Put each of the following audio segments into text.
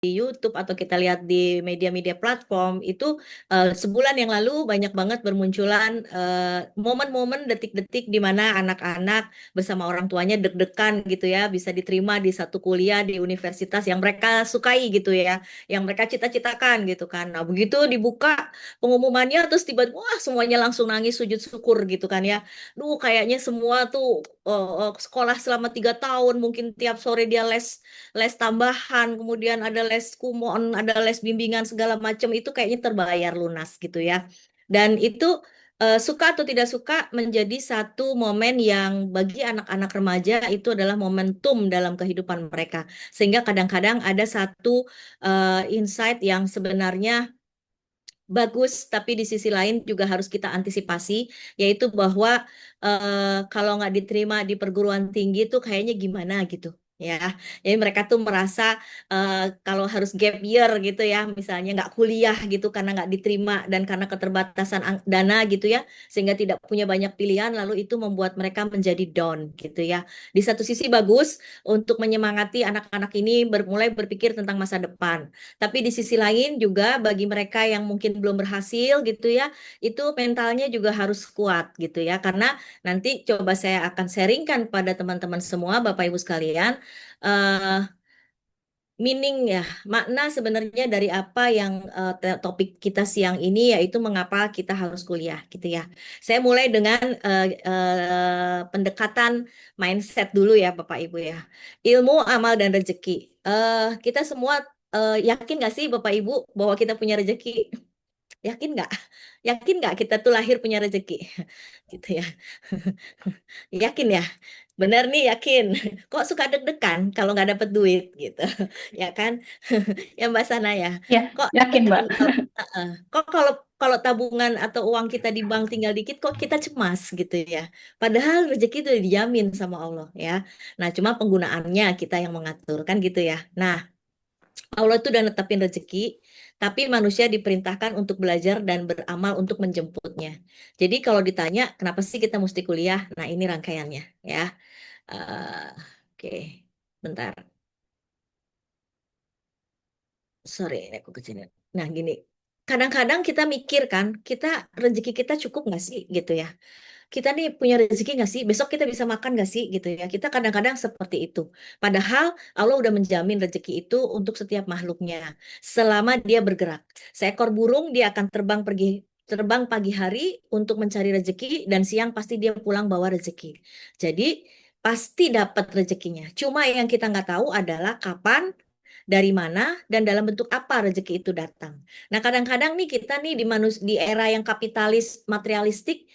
di YouTube atau kita lihat di media-media platform itu sebulan yang lalu banyak banget bermunculan momen-momen detik-detik di mana anak-anak bersama orang tuanya deg-degan gitu ya bisa diterima di satu kuliah di universitas yang mereka sukai gitu ya, yang mereka cita-citakan gitu kan. Nah, begitu dibuka pengumumannya terus tiba-tiba wah semuanya langsung nangis sujud syukur gitu kan ya. Duh, kayaknya semua tuh sekolah selama 3 tahun mungkin tiap sore dia les tambahan, kemudian ada les kumon, ada les bimbingan segala macam itu kayaknya terbayar lunas gitu ya. Dan itu suka atau tidak suka menjadi satu momen yang bagi anak-anak remaja itu adalah momentum dalam kehidupan mereka. Sehingga kadang-kadang ada satu insight yang sebenarnya bagus, tapi di sisi lain juga harus kita antisipasi, yaitu bahwa kalau nggak diterima di perguruan tinggi itu kayaknya gimana gitu. Ya, jadi mereka tuh merasa kalau harus gap year gitu ya, misalnya nggak kuliah gitu karena nggak diterima dan karena keterbatasan dana gitu ya, sehingga tidak punya banyak pilihan, lalu itu membuat mereka menjadi down gitu ya. Di satu sisi bagus untuk menyemangati anak-anak ini mulai berpikir tentang masa depan. Tapi di sisi lain juga bagi mereka yang mungkin belum berhasil gitu ya, itu mentalnya juga harus kuat gitu ya. Karena nanti coba saya akan sharingkan pada teman-teman semua, Bapak Ibu sekalian, eh meaning ya, makna sebenarnya dari apa yang topik kita siang ini yaitu mengapa kita harus kuliah gitu ya. Saya mulai dengan pendekatan mindset dulu ya Bapak Ibu ya. Ilmu, amal dan rezeki. Kita semua yakin nggak sih Bapak Ibu bahwa kita punya rezeki? Yakin nggak? Yakin nggak kita tuh lahir punya rezeki? Gitu ya. Yakin ya? Bener nih yakin. Kok suka deg-degan kalau nggak dapet duit gitu. Ya kan? Ya Mbak Sana ya. Ya, Kok yakin Mbak. kok kalau kalau tabungan atau uang kita di bank tinggal dikit kok kita cemas gitu ya. Padahal rezeki itu dijamin sama Allah ya. Nah, cuma penggunaannya kita yang mengatur kan gitu ya. Nah, Allah itu udah netapin rezeki, tapi manusia diperintahkan untuk belajar dan beramal untuk menjemputnya. Jadi kalau ditanya kenapa sih kita mesti kuliah? Nah, ini rangkaiannya ya. Eh, oke, bentar. Sorry, ini aku kecilin. Nah, gini. Kadang-kadang kita mikir kan, rezeki kita cukup nggak sih gitu ya. Kita nih punya rezeki nggak sih? Besok kita bisa makan nggak sih gitu ya. Kita kadang-kadang seperti itu. Padahal Allah udah menjamin rezeki itu untuk setiap makhluknya. Selama dia bergerak. Seekor burung dia akan terbang pagi hari untuk mencari rezeki dan siang pasti dia pulang bawa rezeki. Jadi pasti dapat rezekinya. Cuma yang kita nggak tahu adalah kapan, dari mana, dan dalam bentuk apa rezeki itu datang. Nah, kadang-kadang nih kita nih di era yang kapitalis materialistik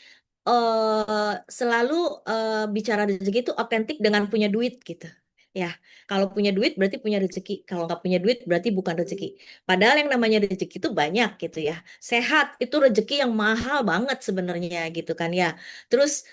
selalu bicara rezeki itu otentik dengan punya duit gitu. Ya, kalau punya duit berarti punya rezeki. Kalau nggak punya duit berarti bukan rezeki. Padahal yang namanya rezeki itu banyak gitu ya. Sehat itu rezeki yang mahal banget sebenarnya gitu kan ya. Terus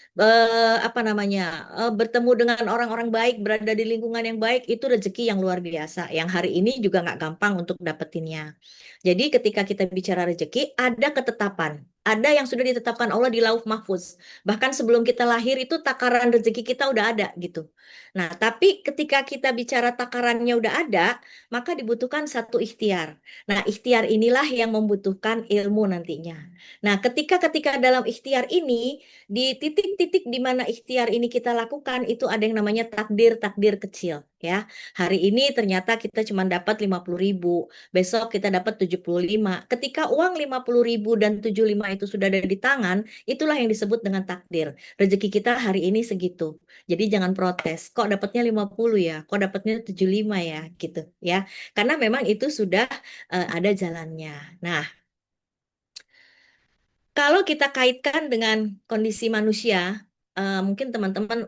apa namanya bertemu dengan orang-orang baik, berada di lingkungan yang baik itu rezeki yang luar biasa. Yang hari ini juga nggak gampang untuk dapetinnya. Jadi ketika kita bicara rezeki, ada ketetapan. Ada yang sudah ditetapkan Allah di Lauh Mahfuz. Bahkan sebelum kita lahir itu takaran rezeki kita udah ada gitu. Nah, tapi ketika kita bicara takarannya udah ada, maka dibutuhkan satu ikhtiar. Nah, ikhtiar inilah yang membutuhkan ilmu nantinya. Nah, ketika dalam ikhtiar ini, di titik-titik di mana ikhtiar ini kita lakukan, itu ada yang namanya takdir-takdir kecil. Ya, hari ini ternyata kita cuma dapat 50.000, besok kita dapat 75. Ketika uang 50.000 dan 75 itu sudah ada di tangan, itulah yang disebut dengan takdir. Rezeki kita hari ini segitu. Jadi jangan protes. Kok dapatnya 50 ya? Kok dapatnya 75 ya? Gitu ya. Karena memang itu sudah ada jalannya. Nah, kalau kita kaitkan dengan kondisi manusia, mungkin teman-teman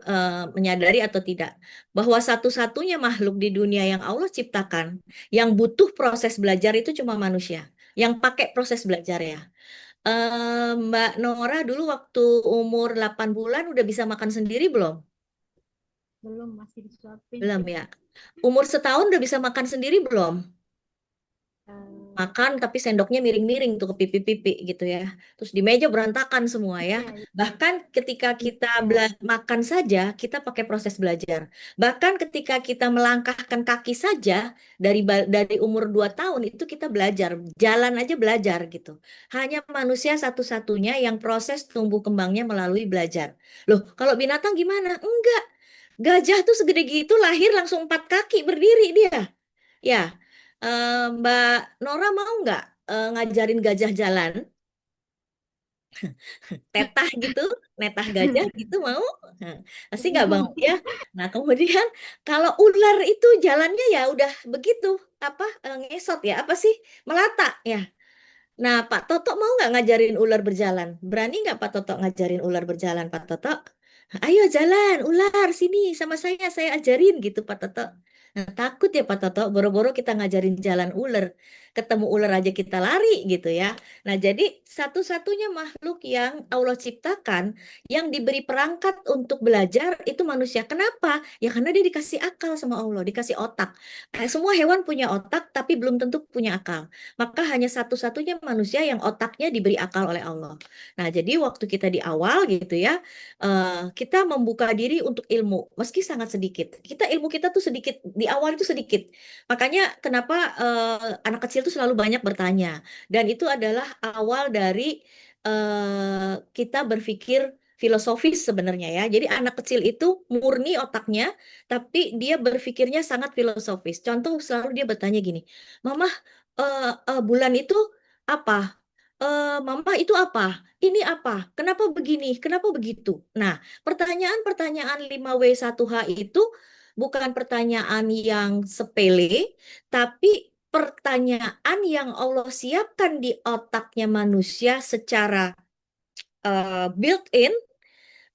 menyadari atau tidak bahwa satu-satunya makhluk di dunia yang Allah ciptakan yang butuh proses belajar itu cuma manusia, yang pakai proses belajar ya. Mbak Nora dulu waktu umur 8 bulan udah bisa makan sendiri belum? Belum, masih disuapin Belum sih. ya. Umur setahun udah bisa makan sendiri belum? makan tapi sendoknya miring-miring tuh ke pipi-pipi gitu ya. Terus di meja berantakan semua ya. Iya, iya. Bahkan ketika kita Iya. makan saja, kita pakai proses belajar. Bahkan ketika kita melangkahkan kaki saja dari umur 2 tahun itu kita belajar, jalan aja belajar gitu. Hanya manusia satu-satunya yang proses tumbuh kembangnya melalui belajar. Loh, kalau binatang gimana? Enggak. Gajah tuh segede gitu lahir langsung 4 kaki berdiri dia. Ya, Mbak Nora mau nggak ngajarin gajah jalan, tetah gitu, netah gajah gitu mau? Nah, pasti nggak mau ya. Nah, kemudian kalau ular itu jalannya ya udah begitu, apa ngesot ya, apa sih melata ya. Nah, Pak Toto mau nggak ngajarin ular berjalan? Berani nggak Pak Toto ngajarin ular berjalan, Pak Toto? Ayo jalan, ular sini sama saya ajarin gitu Pak Toto. Nah, takut ya Pak Toto, boro-boro kita ngajarin jalan ular. Ketemu ular aja kita lari gitu ya. Nah, jadi satu-satunya makhluk yang Allah ciptakan yang diberi perangkat untuk belajar itu manusia. Kenapa? Ya karena dia dikasih akal sama Allah, dikasih otak. Semua hewan punya otak, tapi belum tentu punya akal. Maka hanya satu-satunya manusia yang otaknya diberi akal oleh Allah. Nah, jadi waktu kita di awal gitu ya, kita membuka diri untuk ilmu, meski sangat sedikit. Ilmu kita tuh sedikit, di awal itu sedikit. Makanya kenapa anak kecil tuh selalu banyak bertanya. Dan itu adalah awal dari kita berpikir filosofis sebenarnya ya. Jadi anak kecil itu murni otaknya, tapi dia berpikirnya sangat filosofis. Contoh selalu dia bertanya gini, Mama, bulan itu apa? Mama itu apa? Ini apa? Kenapa begini? Kenapa begitu? Nah, pertanyaan-pertanyaan 5W1H itu bukan pertanyaan yang sepele, tapi pertanyaan yang Allah siapkan di otaknya manusia secara built-in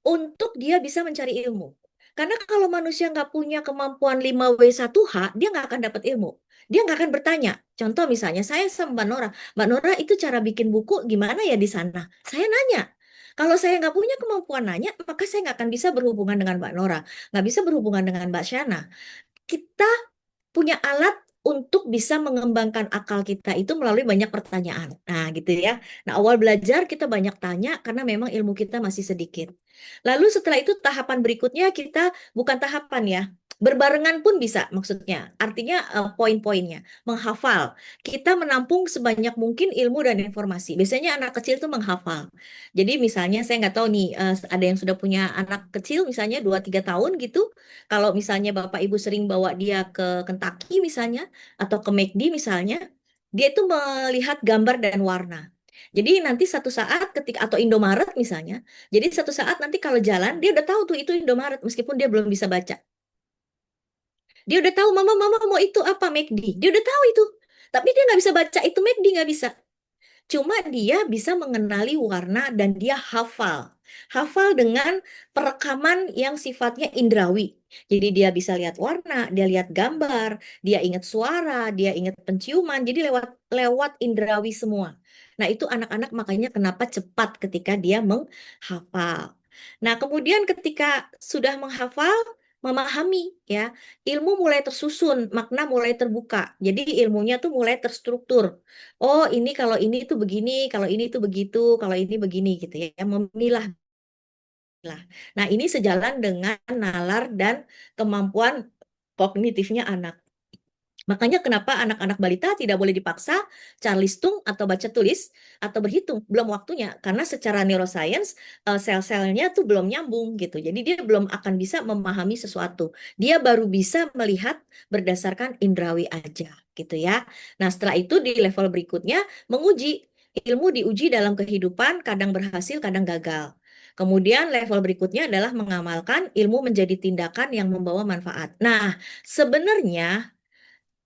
untuk dia bisa mencari ilmu. Karena kalau manusia nggak punya kemampuan 5W1H, dia nggak akan dapat ilmu. Dia nggak akan bertanya. Contoh misalnya, saya sama Mbak Nora itu cara bikin buku gimana ya di sana? Saya nanya. Kalau saya nggak punya kemampuan nanya, maka saya nggak akan bisa berhubungan dengan Mbak Nora, nggak bisa berhubungan dengan Mbak Shana. Kita punya alat untuk bisa mengembangkan akal kita itu melalui banyak pertanyaan. Nah, gitu ya. Nah, awal belajar kita banyak tanya karena memang ilmu kita masih sedikit. Lalu setelah itu tahapan berikutnya kita bukan tahapan ya. Berbarengan pun bisa maksudnya. Artinya poin-poinnya. Menghafal. Kita menampung sebanyak mungkin ilmu dan informasi. Biasanya anak kecil itu menghafal. Jadi misalnya saya nggak tahu nih ada yang sudah punya anak kecil misalnya 2 3 tahun gitu. Kalau misalnya Bapak Ibu sering bawa dia ke Kentucky misalnya atau ke McD misalnya, dia itu melihat gambar dan warna. Jadi nanti satu saat ketika atau Indomaret misalnya, jadi satu saat nanti kalau jalan dia udah tahu tuh itu Indomaret meskipun dia belum bisa baca. Dia udah tahu mama mau itu apa McD. Dia udah tahu itu. Tapi dia nggak bisa baca itu McD nggak bisa. Cuma dia bisa mengenali warna dan dia hafal. Hafal dengan perekaman yang sifatnya indrawi. Jadi dia bisa lihat warna, dia lihat gambar, dia ingat suara, dia ingat penciuman. Jadi lewat lewat indrawi semua. Nah, itu anak-anak makanya kenapa cepat ketika dia menghafal. Nah, kemudian ketika sudah menghafal, memahami ya, ilmu mulai tersusun, makna mulai terbuka. Jadi ilmunya tuh mulai terstruktur. Oh, ini kalau ini tuh begini, kalau ini tuh begitu, kalau ini begini gitu ya. Memilah. Nah, ini sejalan dengan nalar dan kemampuan kognitifnya anak. Makanya kenapa anak-anak balita tidak boleh dipaksa Charlestung atau baca tulis atau berhitung. Belum waktunya. Karena secara neuroscience, sel-selnya tuh belum nyambung gitu. Jadi dia belum akan bisa memahami sesuatu. Dia baru bisa melihat berdasarkan indrawi aja gitu ya. Nah setelah itu di level berikutnya menguji. Ilmu diuji dalam kehidupan, kadang berhasil, kadang gagal. Kemudian level berikutnya adalah mengamalkan ilmu menjadi tindakan yang membawa manfaat. Nah, sebenarnya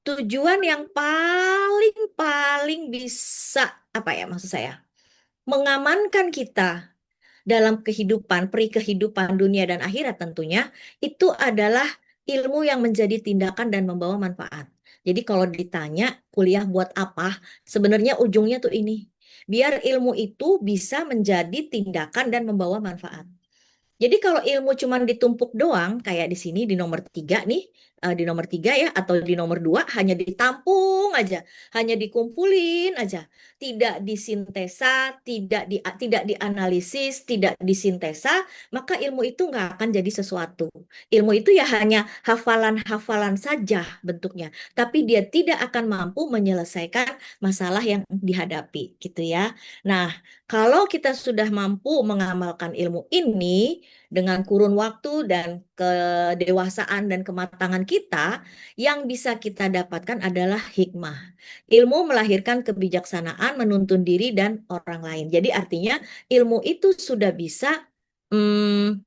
tujuan yang paling bisa apa ya maksud saya mengamankan kita dalam kehidupan kehidupan dunia dan akhirat tentunya itu adalah ilmu yang menjadi tindakan dan membawa manfaat. Jadi kalau ditanya kuliah buat apa, sebenarnya ujungnya tuh ini. Biar ilmu itu bisa menjadi tindakan dan membawa manfaat. Jadi kalau ilmu cuma ditumpuk doang, kayak di sini di nomor 3 nih, di nomor 3 ya, atau di nomor 2 hanya ditampung aja, hanya dikumpulin aja, tidak disintesa, tidak dianalisis, tidak disintesa, maka ilmu itu nggak akan jadi sesuatu. Ilmu itu ya hanya hafalan-hafalan saja bentuknya, tapi dia tidak akan mampu menyelesaikan masalah yang dihadapi, gitu ya. Nah, kalau kita sudah mampu mengamalkan ilmu ini dengan kurun waktu dan kedewasaan dan kematangan kita, yang bisa kita dapatkan adalah hikmah. Ilmu melahirkan kebijaksanaan, menuntun diri dan orang lain. Jadi artinya ilmu itu sudah bisa mm,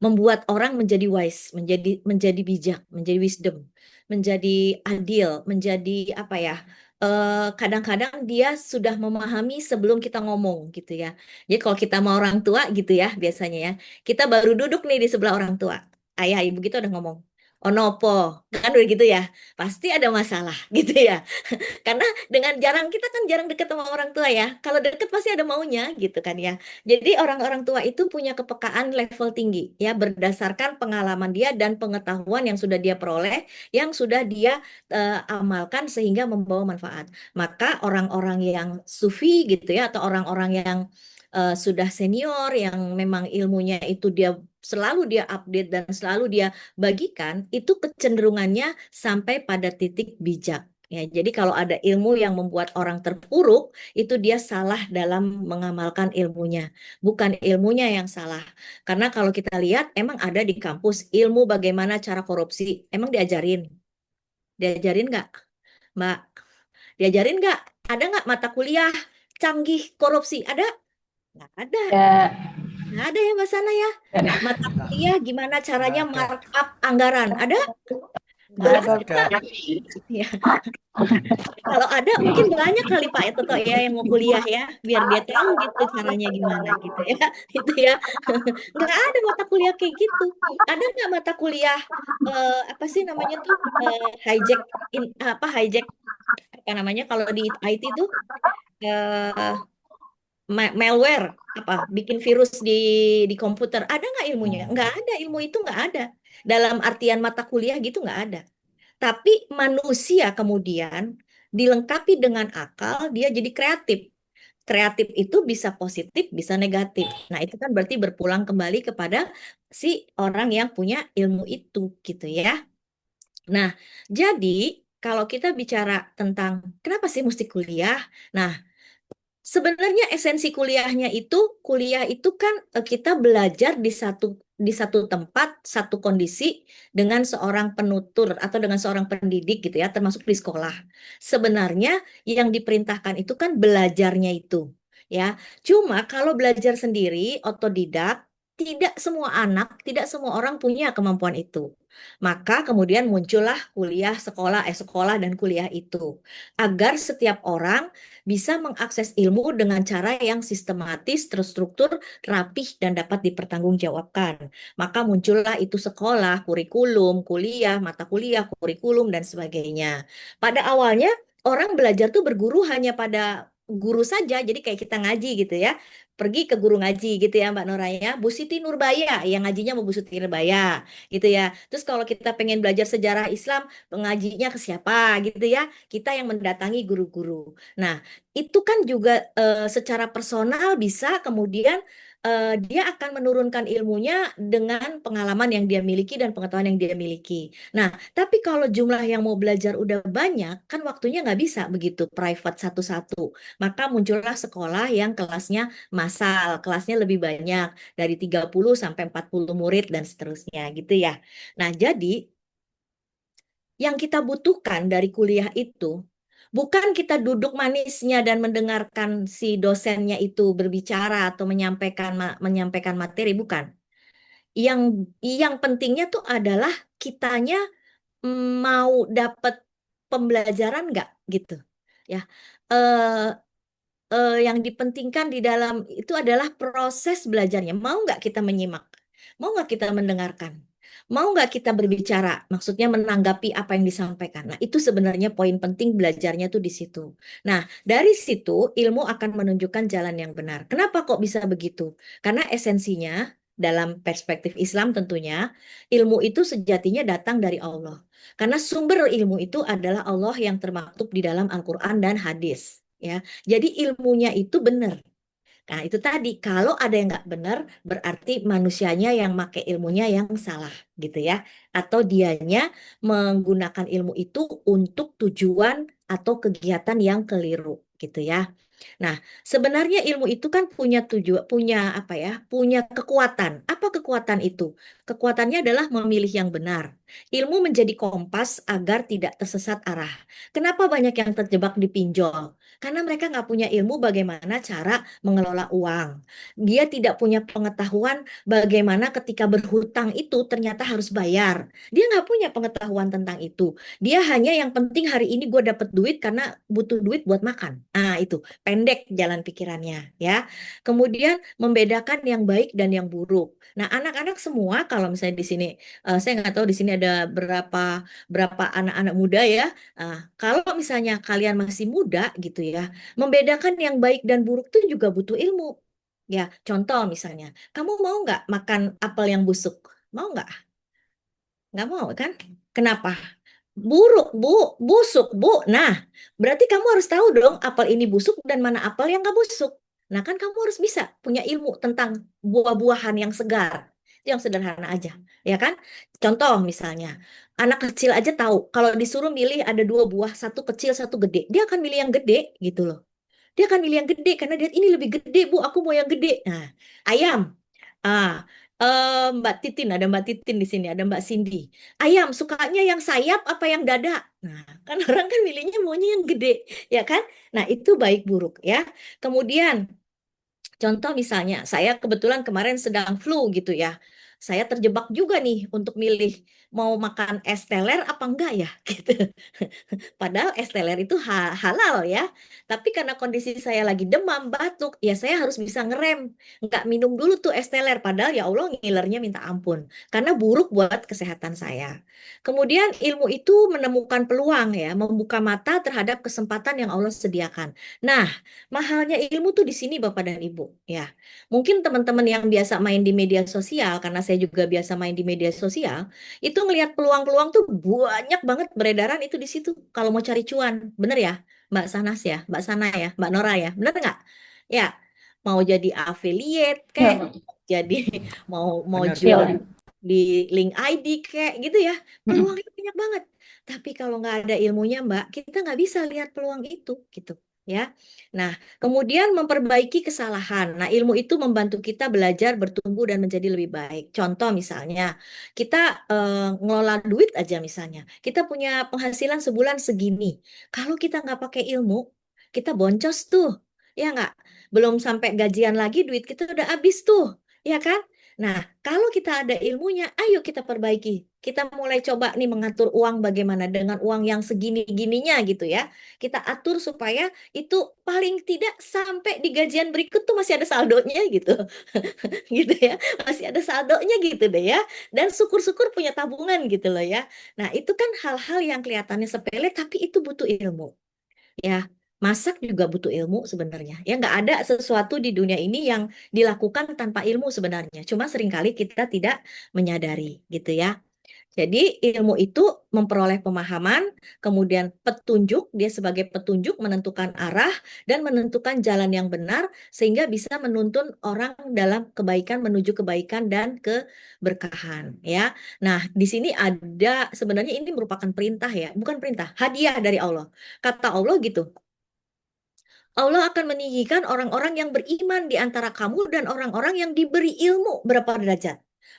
membuat orang menjadi wise, menjadi bijak, menjadi wisdom, menjadi adil, menjadi apa ya? Kadang-kadang dia sudah memahami sebelum kita ngomong gitu ya. Jadi kalau kita mau orang tua gitu ya biasanya ya, kita baru duduk nih di sebelah orang tua, ayah ibu kita udah ngomong, onopo, kan udah gitu ya, pasti ada masalah gitu ya. Karena dengan kita kan jarang deket sama orang tua ya. Kalau deket pasti ada maunya gitu kan ya. Jadi orang-orang tua itu punya kepekaan level tinggi ya berdasarkan pengalaman dia dan pengetahuan yang sudah dia peroleh, yang sudah dia amalkan sehingga membawa manfaat. Maka orang-orang yang sufi gitu ya atau orang-orang yang sudah senior yang memang ilmunya itu dia selalu dia update dan selalu dia bagikan, itu kecenderungannya sampai pada titik bijak. Ya, jadi kalau ada ilmu yang membuat orang terpuruk, itu dia salah dalam mengamalkan ilmunya, bukan ilmunya yang salah. Karena kalau kita lihat, emang ada di kampus ilmu bagaimana cara korupsi, emang diajarin, diajarin nggak, Mbak? Diajarin nggak? Ada nggak mata kuliah canggih korupsi? Ada? Nggak ada. Ya, Nggak ada ya Mbak Sana ya. Mata kuliah gimana caranya markup anggaran? Ada? Nggak nggak ada. ada. Ya. Kalau ada mungkin banyak kali Pak itu toh ya yang mau kuliah ya, biar dia tahu gitu caranya gimana gitu ya, itu ya. Nggak ada mata kuliah kayak gitu. Ada nggak mata kuliah apa sih namanya tuh hijack hijack apa namanya kalau di IT itu eh, malware apa bikin virus di komputer. Ada nggak ilmunya? Nggak ada, ilmu itu nggak ada. Dalam artian mata kuliah gitu nggak ada. Tapi manusia kemudian dilengkapi dengan akal, dia jadi kreatif. Kreatif itu bisa positif, bisa negatif. Nah, itu kan berarti berpulang kembali kepada si orang yang punya ilmu itu, gitu ya. Nah, jadi kalau kita bicara tentang kenapa sih mesti kuliah? Nah, sebenarnya esensi kuliah itu kan kita belajar di satu tempat, satu kondisi dengan seorang penutur atau dengan seorang pendidik gitu ya, termasuk di sekolah. Sebenarnya yang diperintahkan itu kan belajarnya itu ya. Cuma kalau belajar sendiri, otodidak, tidak semua anak, tidak semua orang punya kemampuan itu. Maka kemudian muncullah sekolah dan kuliah itu. Agar setiap orang bisa mengakses ilmu dengan cara yang sistematis, terstruktur, rapih, dan dapat dipertanggungjawabkan. Maka muncullah itu sekolah, kurikulum, kuliah, mata kuliah, kurikulum, dan sebagainya. Pada awalnya, orang belajar tuh berguru hanya pada guru saja, jadi kayak kita ngaji gitu ya. Pergi ke guru ngaji gitu ya Mbak Noraya. Bu Siti Nurbaya, yang ngajinya mau Bu Siti Nurbaya gitu ya. Terus kalau kita pengen belajar sejarah Islam, pengajinya ke siapa gitu ya. Kita yang mendatangi guru-guru. Nah, itu kan juga secara personal bisa kemudian dia akan menurunkan ilmunya dengan pengalaman yang dia miliki dan pengetahuan yang dia miliki. Nah, tapi kalau jumlah yang mau belajar udah banyak, kan waktunya nggak bisa begitu private satu-satu. Maka muncullah sekolah yang kelasnya massal, kelasnya lebih banyak dari 30 sampai 40 murid dan seterusnya gitu ya. Nah, jadi yang kita butuhkan dari kuliah itu bukan kita duduk manisnya dan mendengarkan si dosennya itu berbicara atau menyampaikan materi, bukan. Yang yang pentingnya tuh adalah kitanya mau dapat pembelajaran nggak gitu. Ya. Eh, yang dipentingkan di dalam itu adalah proses belajarnya. Mau nggak kita menyimak? Mau nggak kita mendengarkan? Mau nggak kita berbicara? Maksudnya menanggapi apa yang disampaikan. Nah, itu sebenarnya poin penting belajarnya tuh di situ. Nah, dari situ ilmu akan menunjukkan jalan yang benar. Kenapa kok bisa begitu? Karena esensinya dalam perspektif Islam tentunya, ilmu itu sejatinya datang dari Allah. Karena sumber ilmu itu adalah Allah yang termaktub di dalam Al-Quran dan hadis. Ya, jadi ilmunya itu benar. Nah, itu tadi, kalau ada yang nggak benar, berarti manusianya yang pakai ilmunya yang salah, gitu ya. Atau dianya menggunakan ilmu itu untuk tujuan atau kegiatan yang keliru, gitu ya. Nah, sebenarnya ilmu itu kan punya tujuan, punya apa ya? Punya kekuatan. Apa kekuatan itu? Kekuatannya adalah memilih yang benar. Ilmu menjadi kompas agar tidak tersesat arah. Kenapa banyak yang terjebak di pinjol? Karena mereka nggak punya ilmu bagaimana cara mengelola uang. Dia tidak punya pengetahuan bagaimana ketika berhutang itu ternyata harus bayar. Dia nggak punya pengetahuan tentang itu. Dia hanya yang penting hari ini gue dapet duit karena butuh duit buat makan. Ah, itu pendek jalan pikirannya ya. Kemudian membedakan yang baik dan yang buruk. Nah, anak-anak semua kalau misalnya di sini saya nggak tahu di sini ada berapa berapa anak-anak muda ya. Kalau misalnya kalian masih muda gitu ya, membedakan yang baik dan buruk itu juga butuh ilmu. Ya, contoh misalnya, kamu mau nggak makan apel yang busuk? Mau nggak? Nggak mau kan? Kenapa? Buruk, Bu. Busuk, Bu. Nah, berarti kamu harus tahu dong apel ini busuk dan mana apel yang nggak busuk. Nah, kan kamu harus bisa punya ilmu tentang buah-buahan yang segar. Itu yang sederhana aja, ya kan? Contoh misalnya, anak kecil aja tahu kalau disuruh milih ada dua buah, satu kecil, satu gede. Dia akan milih yang gede gitu loh. Dia akan milih yang gede karena dia ini lebih gede, Bu. Aku mau yang gede. Nah, ayam. Ah, Mbak Titin, ada Mbak Titin di sini, ada Mbak Cindy. Ayam sukanya yang sayap apa yang dada? Nah, kan orang kan milihnya maunya yang gede, ya kan? Nah, itu baik buruk ya. Kemudian contoh misalnya, saya kebetulan kemarin sedang flu gitu ya. Saya terjebak juga nih untuk milih mau makan es teler apa enggak ya gitu. Padahal es teler itu halal ya. Tapi karena kondisi saya lagi demam, batuk, ya saya harus bisa ngerem. Nggak minum dulu tuh es teler. Padahal ya Allah ngilernya minta ampun. Karena buruk buat kesehatan saya. Kemudian ilmu itu menemukan peluang ya. Membuka mata terhadap kesempatan yang Allah sediakan. Nah, mahalnya ilmu tuh di sini Bapak dan Ibu. Ya, mungkin teman-teman yang biasa main di media sosial, karena saya juga biasa main di media sosial, itu ngelihat peluang-peluang tuh banyak banget beredaran itu di situ. Kalau mau cari cuan, bener ya, Mbak Sanas ya, Mbak Sana ya, Mbak Nora ya, bener nggak? Ya, mau jadi affiliate kayak, Ya, jadi mau mau Benar, jual benar. di link ID kayak gitu ya, peluangnya banyak banget. Tapi kalau nggak ada ilmunya, Mbak, kita nggak bisa lihat peluang itu, gitu. Ya, nah, kemudian memperbaiki kesalahan. Nah, ilmu itu membantu kita belajar, bertumbuh, dan menjadi lebih baik. Contoh misalnya, kita ngelola duit aja misalnya. Kita punya penghasilan sebulan segini. Kalau kita nggak pakai ilmu, kita boncos tuh. Ya nggak? Belum sampai gajian lagi, duit kita udah habis tuh. Ya kan? Nah, kalau kita ada ilmunya, ayo kita perbaiki. Kita mulai coba nih mengatur uang bagaimana dengan uang yang segini-gininya gitu ya. Kita atur supaya itu paling tidak sampai di gajian berikut tuh masih ada saldonya gitu. Gitu ya. Masih ada saldonya gitu deh ya. Dan syukur-syukur punya tabungan gitu loh ya. Nah, itu kan hal-hal yang kelihatannya sepele tapi itu butuh ilmu. Ya, masak juga butuh ilmu sebenarnya. Ya, nggak ada sesuatu di dunia ini yang dilakukan tanpa ilmu sebenarnya. Cuma seringkali kita tidak menyadari gitu ya. Jadi ilmu itu memperoleh pemahaman, kemudian petunjuk, dia sebagai petunjuk menentukan arah dan menentukan jalan yang benar sehingga bisa menuntun orang dalam kebaikan menuju kebaikan dan keberkahan ya. Nah, di sini ada sebenarnya ini merupakan perintah ya, bukan perintah, hadiah dari Allah. Kata Allah gitu, Allah akan meninggikan orang-orang yang beriman di antara kamu dan orang-orang yang diberi ilmu berapa derajat.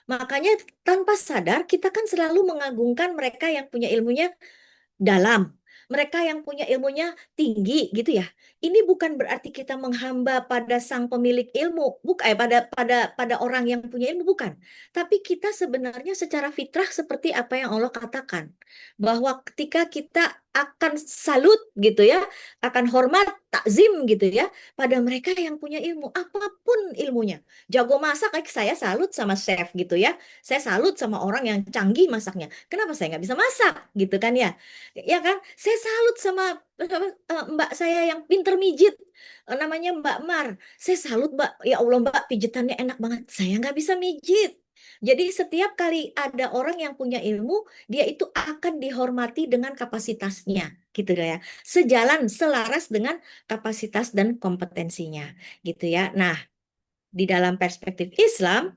Makanya tanpa sadar kita kan selalu mengagungkan mereka yang punya ilmunya dalam. Mereka yang punya ilmunya tinggi gitu ya. Ini bukan berarti kita menghamba pada sang pemilik ilmu, bukan pada orang yang punya ilmu bukan. Tapi kita sebenarnya secara fitrah seperti apa yang Allah katakan bahwa ketika kita akan salut gitu ya, akan hormat, takzim gitu ya pada mereka yang punya ilmu, apapun ilmunya. Jago masak, saya salut sama chef gitu ya. Saya salut sama orang yang canggih masaknya. Kenapa saya nggak bisa masak gitu kan ya? Ya kan? Saya salut sama mbak saya yang pinter mijit, namanya Mbak Mar. Saya salut Mbak, ya Allah Mbak, pijitannya enak banget. Saya nggak bisa mijit. Jadi setiap kali ada orang yang punya ilmu, dia itu akan dihormati dengan kapasitasnya, gitu ya. Sejalan, selaras dengan kapasitas dan kompetensinya, gitu ya. Nah, di dalam perspektif Islam,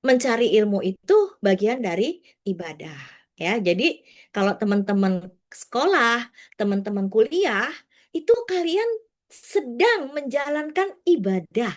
mencari ilmu itu bagian dari ibadah, ya. Jadi kalau teman-teman sekolah, teman-teman kuliah, itu kalian sedang menjalankan ibadah.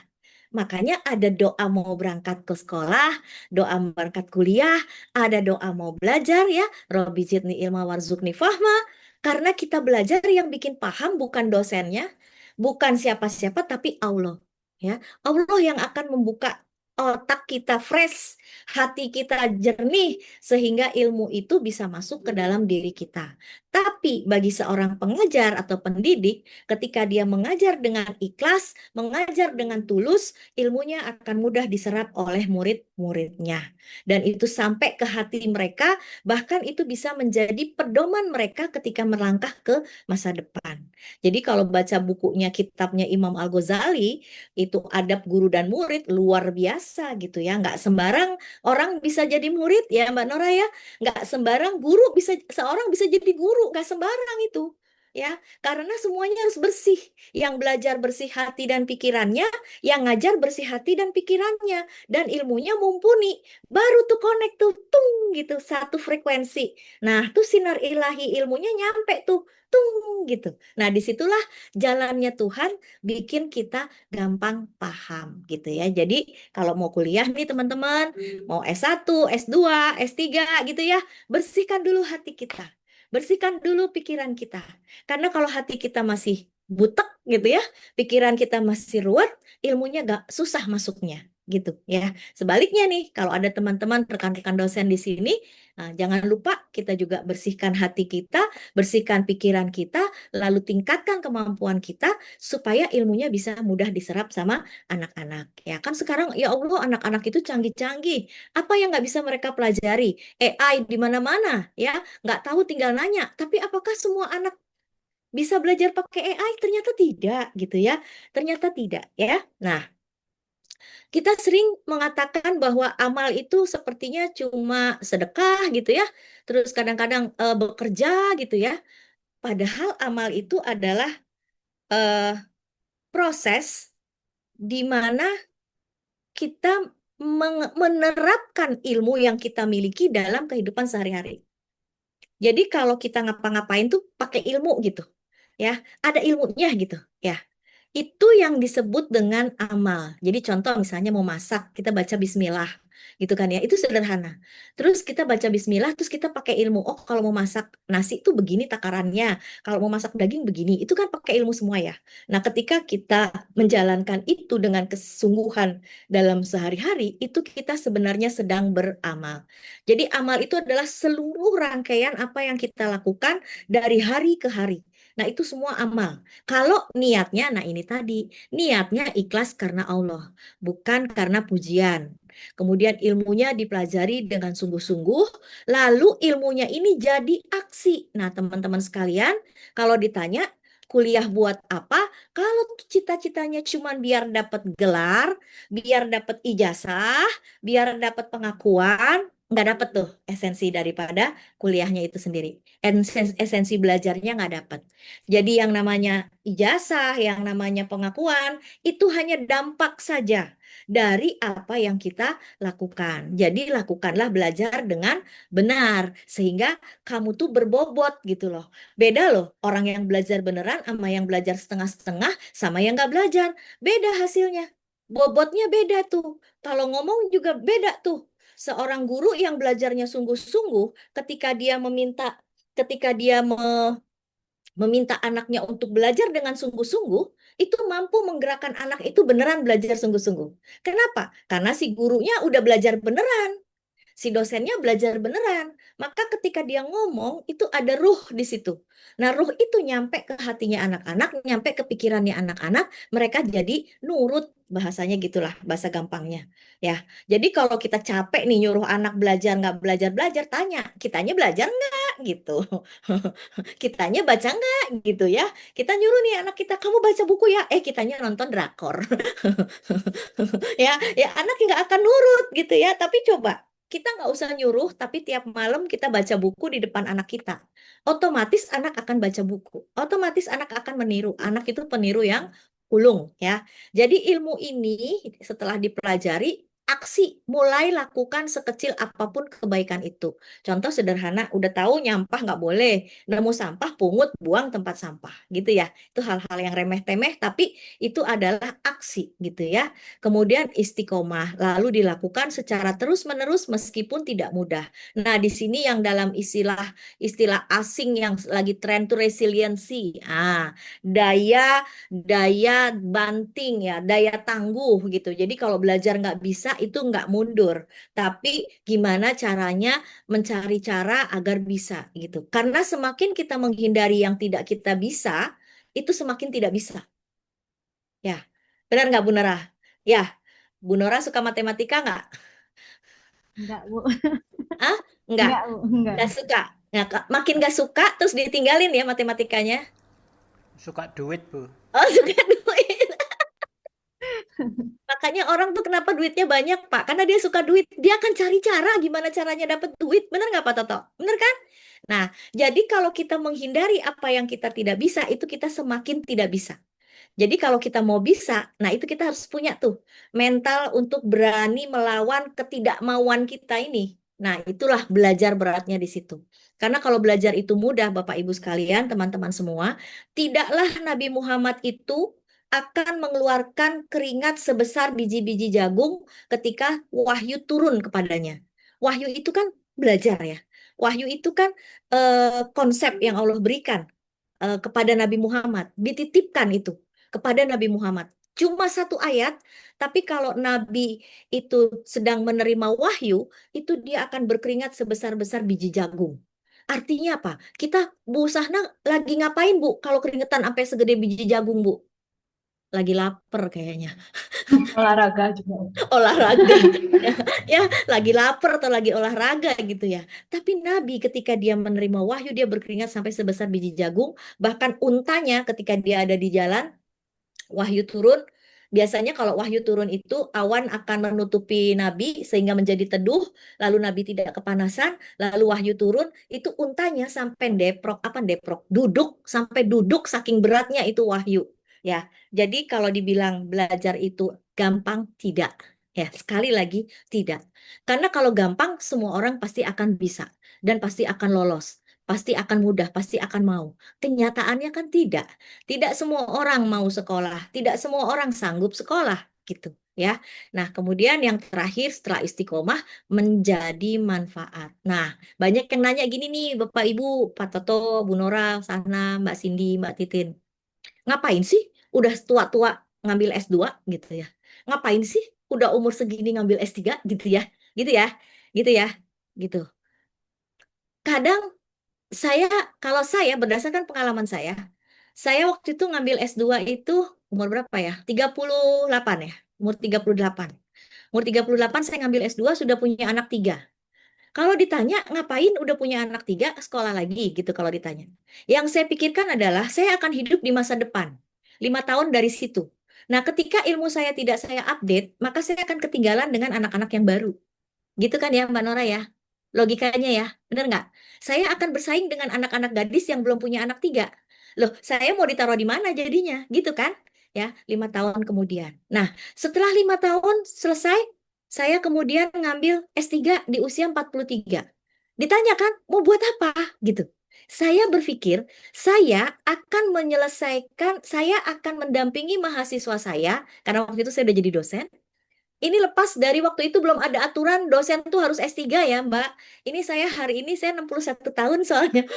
Makanya ada doa mau berangkat ke sekolah, doa mau berangkat kuliah, ada doa mau belajar ya, Robbi zidni ilma warzuqni fahma. Karena kita belajar yang bikin paham bukan dosennya, bukan siapa-siapa tapi Allah. Ya, Allah yang akan membuka otak kita fresh, hati kita jernih sehingga ilmu itu bisa masuk ke dalam diri kita. Tapi bagi seorang pengajar atau pendidik, ketika dia mengajar dengan ikhlas, mengajar dengan tulus, ilmunya akan mudah diserap oleh murid-muridnya. Dan itu sampai ke hati mereka, bahkan itu bisa menjadi pedoman mereka ketika melangkah ke masa depan. Jadi kalau baca bukunya, kitabnya Imam Al-Ghazali, itu adab guru dan murid luar biasa gitu ya. Nggak sembarang orang bisa jadi murid ya Mbak Nora ya. Nggak sembarang guru bisa, seorang bisa jadi guru, nggak sembarang itu. Ya, karena semuanya harus bersih. Yang belajar bersih hati dan pikirannya, yang ngajar bersih hati dan pikirannya, dan ilmunya mumpuni. Baru tuh connect tuh, tung gitu, satu frekuensi. Nah, tuh sinar ilahi ilmunya nyampe tuh, tung gitu. Nah, disitulah jalannya Tuhan bikin kita gampang paham gitu ya. Jadi kalau mau kuliah nih teman-teman, mau S1, S2, S3 gitu ya, bersihkan dulu hati kita. Bersihkan dulu pikiran kita. Karena kalau hati kita masih butek gitu ya, pikiran kita masih ruwet, ilmunya gak susah masuknya gitu ya. Sebaliknya nih, kalau ada teman-teman rekan-rekan dosen di sini, nah, jangan lupa kita juga bersihkan hati kita, bersihkan pikiran kita, lalu tingkatkan kemampuan kita supaya ilmunya bisa mudah diserap sama anak-anak. Ya kan sekarang ya Allah anak-anak itu canggih-canggih. Apa yang nggak bisa mereka pelajari? AI di mana-mana ya, nggak tahu tinggal nanya. Tapi apakah semua anak bisa belajar pakai AI? Ternyata tidak gitu ya. Ternyata tidak ya. Nah, kita sering mengatakan bahwa amal itu sepertinya cuma sedekah gitu ya. Terus kadang-kadang bekerja gitu ya. Padahal amal itu adalah eh, proses di mana kita menerapkan ilmu yang kita miliki dalam kehidupan sehari-hari. Jadi kalau kita ngapa-ngapain tuh pakai ilmu gitu, ya, ada ilmunya gitu, ya. Itu yang disebut dengan amal. Jadi contoh misalnya mau masak, kita baca bismillah gitu kan ya. Itu sederhana. Terus kita baca bismillah, terus kita pakai ilmu. Oh, kalau mau masak nasi itu begini takarannya. Kalau mau masak daging begini. Itu kan pakai ilmu semua ya. Nah, ketika kita menjalankan itu dengan kesungguhan dalam sehari-hari, itu kita sebenarnya sedang beramal. Jadi amal itu adalah seluruh rangkaian apa yang kita lakukan dari hari ke hari. Nah, itu semua amal. Kalau niatnya, nah ini tadi, niatnya ikhlas karena Allah, bukan karena pujian. Kemudian ilmunya dipelajari dengan sungguh-sungguh, lalu ilmunya ini jadi aksi. Nah, teman-teman sekalian, kalau ditanya kuliah buat apa? Kalau cita-citanya cuma biar dapat gelar, biar dapat ijazah, biar dapat pengakuan, nggak dapat tuh esensi daripada kuliahnya itu sendiri. Esensi belajarnya nggak dapat. Jadi yang namanya ijazah, yang namanya pengakuan, itu hanya dampak saja dari apa yang kita lakukan. Jadi lakukanlah belajar dengan benar, sehingga kamu tuh berbobot gitu loh. Beda loh, orang yang belajar beneran sama yang belajar setengah-setengah, sama yang nggak belajar. Beda hasilnya. Bobotnya beda tuh. Kalau ngomong juga beda tuh. Seorang guru yang belajarnya sungguh-sungguh, ketika dia meminta anaknya untuk belajar dengan sungguh-sungguh, itu mampu menggerakkan anak itu beneran belajar sungguh-sungguh. Kenapa? Karena si gurunya udah belajar beneran. si dosennya belajar beneran. Maka ketika dia ngomong, itu ada ruh di situ. Nah, ruh itu nyampe ke hatinya anak-anak, nyampe ke pikirannya anak-anak, mereka jadi nurut, bahasanya gitulah, bahasa gampangnya. Ya, jadi kalau kita capek nih nyuruh anak belajar nggak belajar-belajar, tanya, kitanya belajar nggak gitu. Kitanya baca nggak gitu ya. Kita nyuruh nih anak kita, kamu baca buku ya. Kitanya nonton drakor. Ya anak nggak akan nurut gitu ya. Tapi coba kita nggak usah nyuruh, tapi tiap malam kita baca buku di depan anak kita. Otomatis anak akan baca buku. Otomatis anak akan meniru. Anak itu peniru yang ulung ya. Jadi ilmu ini setelah dipelajari, aksi mulai lakukan sekecil apapun kebaikan itu. Contoh sederhana, udah tahu nyampah nggak boleh, nemu sampah, pungut, buang tempat sampah, gitu ya. Itu hal-hal yang remeh-temeh, tapi itu adalah aksi, gitu ya. Kemudian istiqomah, lalu dilakukan secara terus-menerus meskipun tidak mudah. Nah, di sini yang dalam istilah asing yang lagi tren tuh resiliensi. Daya daya banting ya, daya tangguh gitu. Jadi kalau belajar nggak bisa itu nggak mundur, tapi gimana caranya mencari cara agar bisa gitu. Karena semakin kita menghindari yang tidak kita bisa, itu semakin tidak bisa. Ya, benar nggak Bu Nora? Ya, Bu Nora suka matematika nggak? Enggak, Bu. Ah, nggak, Enggak, Bu. Enggak. nggak suka. Nah, makin nggak suka terus ditinggalin ya matematikanya. Suka duit, Bu. Oh, suka duit. Makanya orang tuh kenapa duitnya banyak, Pak? Karena dia suka duit. Dia akan cari cara gimana caranya dapat duit. Bener nggak, Pak Toto? Bener kan? Nah, jadi kalau kita menghindari apa yang kita tidak bisa, itu kita semakin tidak bisa. Jadi kalau kita mau bisa, nah itu kita harus punya tuh mental untuk berani melawan ketidakmauan kita ini. Nah, itulah belajar beratnya di situ. Karena kalau belajar itu mudah, Bapak Ibu sekalian, teman-teman semua, tidaklah Nabi Muhammad itu akan mengeluarkan keringat sebesar biji-biji jagung ketika wahyu turun kepadanya. Wahyu itu kan belajar ya. Wahyu itu kan konsep yang Allah berikan kepada Nabi Muhammad, dititipkan itu kepada Nabi Muhammad. Cuma satu ayat, tapi kalau Nabi itu sedang menerima wahyu, itu dia akan berkeringat sebesar-besar biji jagung. Artinya apa? Kita, Bu Sahna, lagi ngapain, Bu? Kalau keringetan sampai segede biji jagung, Bu? Lagi lapar kayaknya. Olahraga juga. Olahraga. Ya, ya, lagi lapar atau lagi olahraga gitu ya. Tapi Nabi ketika dia menerima wahyu, dia berkeringat sampai sebesar biji jagung. Bahkan untanya ketika dia ada di jalan, wahyu turun. Biasanya kalau wahyu turun itu awan akan menutupi Nabi sehingga menjadi teduh, lalu Nabi tidak kepanasan, lalu wahyu turun, itu untanya sampai deprok, apa deprok, duduk sampai duduk saking beratnya itu wahyu. Ya, jadi kalau dibilang belajar itu gampang, tidak. Ya, sekali lagi tidak. Karena kalau gampang semua orang pasti akan bisa dan pasti akan lolos, pasti akan mudah, pasti akan mau. Kenyataannya kan tidak. Tidak semua orang mau sekolah, tidak semua orang sanggup sekolah, gitu ya. Nah, kemudian yang terakhir setelah istiqomah menjadi manfaat. Nah, banyak yang nanya gini nih, Bapak Ibu, Pak Toto, Bu Nora, Sana, Mbak Cindy, Mbak Titin. Ngapain sih udah tua-tua ngambil S2 gitu ya? Ngapain sih udah umur segini ngambil S3 gitu ya? Gitu ya? Gitu ya? Gitu. Kadang saya, kalau saya berdasarkan pengalaman saya waktu itu ngambil S2 itu umur berapa ya? 38 ya. Umur 38. Umur 38 saya ngambil S2 sudah punya anak tiga. Kalau ditanya ngapain udah punya anak tiga, sekolah lagi gitu kalau ditanya. Yang saya pikirkan adalah saya akan hidup di masa depan. 5 tahun dari situ. Nah, ketika ilmu saya tidak saya update, maka saya akan ketinggalan dengan anak-anak yang baru. Gitu kan ya Mbak Nora ya? Logikanya ya, bener nggak? Saya akan bersaing dengan anak-anak gadis yang belum punya anak tiga. Loh, saya mau ditaruh di mana jadinya? Gitu kan? Ya, 5 tahun kemudian. Nah, setelah 5 tahun selesai, saya kemudian ngambil S3 di usia 43. Ditanya kan, mau buat apa? Gitu. Saya berpikir, saya akan mendampingi mahasiswa saya, karena waktu itu saya udah jadi dosen, ini lepas dari waktu itu belum ada aturan dosen tuh harus S3 ya, Mbak. Ini saya hari ini saya 61 tahun soalnya.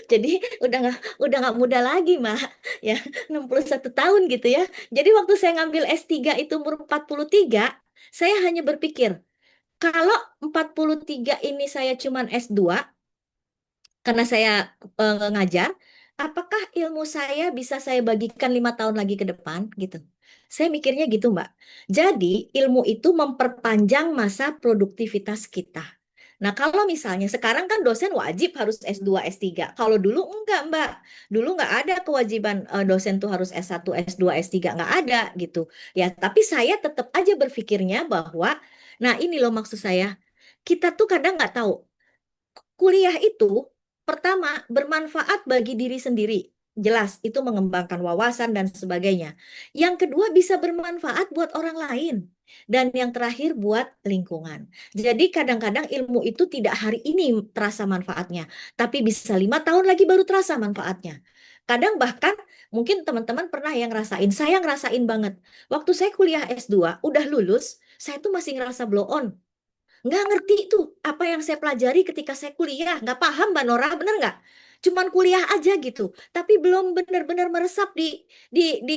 Jadi udah nggak muda lagi, Mbak. Ya, 61 tahun gitu ya. Jadi waktu saya ngambil S3 itu umur 43, saya hanya berpikir, Kalau 43 ini saya cuman S2, karena saya ngajar, apakah ilmu saya bisa saya bagikan 5 tahun lagi ke depan gitu? Saya mikirnya gitu, Mbak. Jadi ilmu itu memperpanjang masa produktivitas kita. Nah, kalau misalnya sekarang kan dosen wajib harus S2, S3. Kalau dulu enggak, Mbak. Dulu enggak ada kewajiban dosen tuh harus S1, S2, S3. Enggak ada gitu. Ya, tapi saya tetap aja berpikirnya bahwa, nah ini loh maksud saya, kita tuh kadang nggak tahu kuliah itu pertama bermanfaat bagi diri sendiri. Jelas, itu mengembangkan wawasan dan sebagainya. Yang kedua bisa bermanfaat buat orang lain. Dan yang terakhir buat lingkungan. Jadi kadang-kadang ilmu itu tidak hari ini terasa manfaatnya. Tapi bisa 5 tahun lagi baru terasa manfaatnya. Kadang bahkan mungkin teman-teman pernah yang ngerasain. Saya ngerasain banget. Waktu saya kuliah S2, udah lulus, saya tuh masih ngerasa blow on. Nggak ngerti tuh apa yang saya pelajari ketika saya kuliah. Nggak paham, Mbak Nora, bener nggak? Cuman kuliah aja gitu. Tapi belum benar-benar meresap di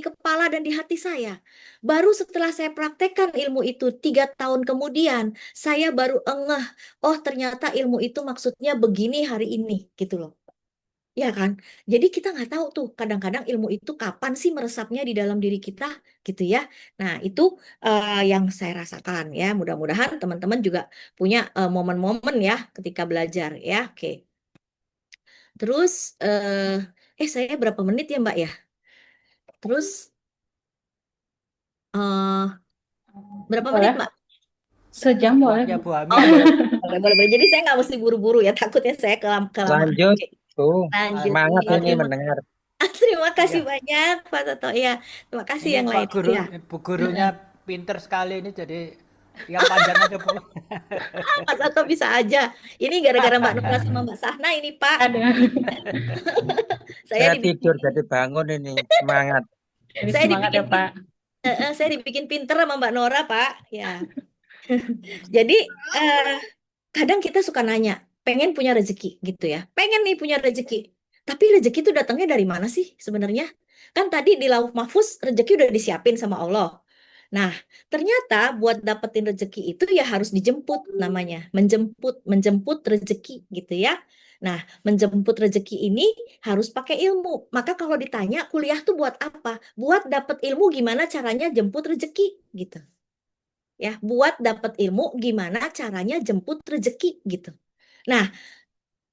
kepala dan di hati saya. Baru setelah saya praktekkan ilmu itu 3 tahun kemudian, saya baru engeh, oh ternyata ilmu itu maksudnya begini hari ini, gitu loh. Ya kan? Jadi kita nggak tahu tuh kadang-kadang ilmu itu kapan sih meresapnya di dalam diri kita gitu ya. Nah itu yang saya rasakan ya. Mudah-mudahan teman-teman juga punya momen-momen ya ketika belajar ya. Oke. Terus saya berapa menit ya Mbak ya? Terus eh berapa menit Boleh, Mbak? sejam boleh, Waktunya Bu. Bu Oh Ami. boleh, boleh, boleh, boleh. Jadi saya nggak mesti buru-buru ya. Takutnya saya kelamaan. Lanjut, Oke, tuh. lanjut. Semangat Iya, ini terima mendengar. terima kasih Iya, banyak Pak Toto. Ya, terima kasih ini yang Pak lain. Guru, Ya. Bu gurunya pinter sekali ini, jadi yang panjang aja Bu. Mas Ato bisa aja. Ini gara-gara Mbak Nora sama Mbak Sahna ini Pak. Ada. Saya Saya tidur dibikin, jadi bangun ini. Semangat. Jadi saya semangat dibikin, ya, Pak. saya dibikin pinter sama Mbak Nora Pak. Ya. Jadi eh, kadang kita suka nanya, pengen punya rezeki gitu ya. Pengen nih punya rezeki. Tapi rezeki itu datangnya dari mana sih sebenarnya? Kan tadi di Lauh Mahfuz rezeki udah disiapin sama Allah. Nah, ternyata buat dapetin rezeki itu ya harus dijemput namanya, menjemput, menjemput rezeki gitu ya. Nah, menjemput rezeki ini harus pakai ilmu. Maka kalau ditanya kuliah tuh buat apa? Buat dapet ilmu gimana caranya jemput rezeki gitu. Ya, buat dapet ilmu gimana caranya jemput rezeki gitu. Nah,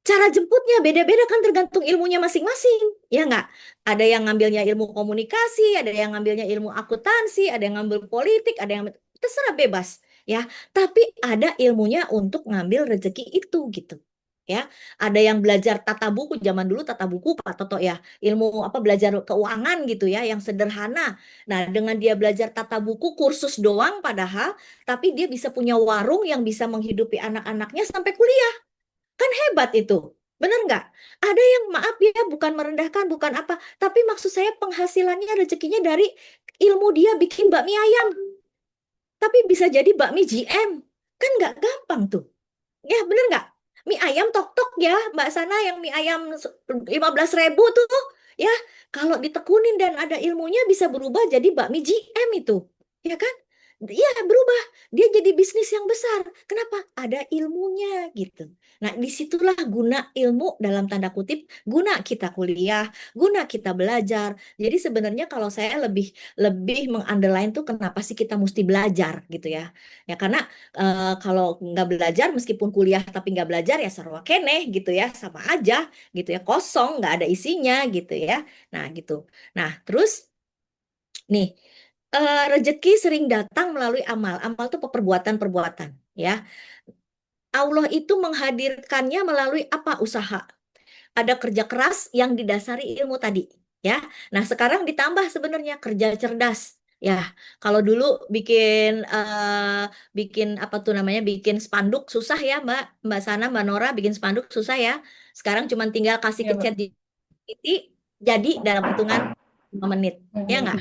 cara jemputnya beda-beda kan tergantung ilmunya masing-masing. Ya nggak? Ada yang ngambilnya ilmu komunikasi, ada yang ngambilnya ilmu akuntansi, ada yang ngambil politik, ada yang terserah bebas. Ya, tapi ada ilmunya untuk ngambil rezeki itu gitu. Ya, ada yang belajar tata buku zaman dulu tata buku Pak Toto ya, ilmu apa belajar keuangan gitu ya, yang sederhana. Nah, dengan dia belajar tata buku kursus doang padahal, tapi dia bisa punya warung yang bisa menghidupi anak-anaknya sampai kuliah. Kan hebat itu. Benar nggak? Ada yang maaf ya bukan merendahkan, bukan apa. Tapi maksud saya penghasilannya rezekinya dari ilmu dia bikin bakmi ayam. Tapi bisa jadi bakmi GM. Kan nggak gampang tuh. Ya bener nggak? Mie ayam tok-tok ya Mbak Sana yang mie ayam 15.000 tuh. Ya kalau ditekunin dan ada ilmunya bisa berubah jadi bakmi GM itu. Ya kan? Iya berubah. Dia jadi bisnis yang besar. Kenapa? Ada ilmunya gitu. Nah disitulah guna ilmu dalam tanda kutip. Guna kita kuliah. Guna kita belajar. Jadi sebenarnya kalau saya lebih lebih mengunderline tuh kenapa sih kita mesti belajar gitu ya. Ya karena kalau nggak belajar meskipun kuliah tapi nggak belajar ya sarwa keneh gitu ya sama aja gitu ya kosong nggak ada isinya gitu ya. Nah gitu. Nah terus nih rezeki sering datang melalui amal. Amal itu perbuatan-perbuatan ya. Allah itu menghadirkannya melalui apa usaha. Ada kerja keras yang didasari ilmu tadi ya. Nah, sekarang ditambah sebenarnya kerja cerdas. Ya, kalau dulu bikin apa tuh namanya? Bikin spanduk susah ya, Mbak. Mbak Sana, Mbak Nora bikin spanduk susah ya. Sekarang cuma tinggal kasih Ya, ke Pak. chat GPT jadi dalam hitungan 5 menit. Ya nggak?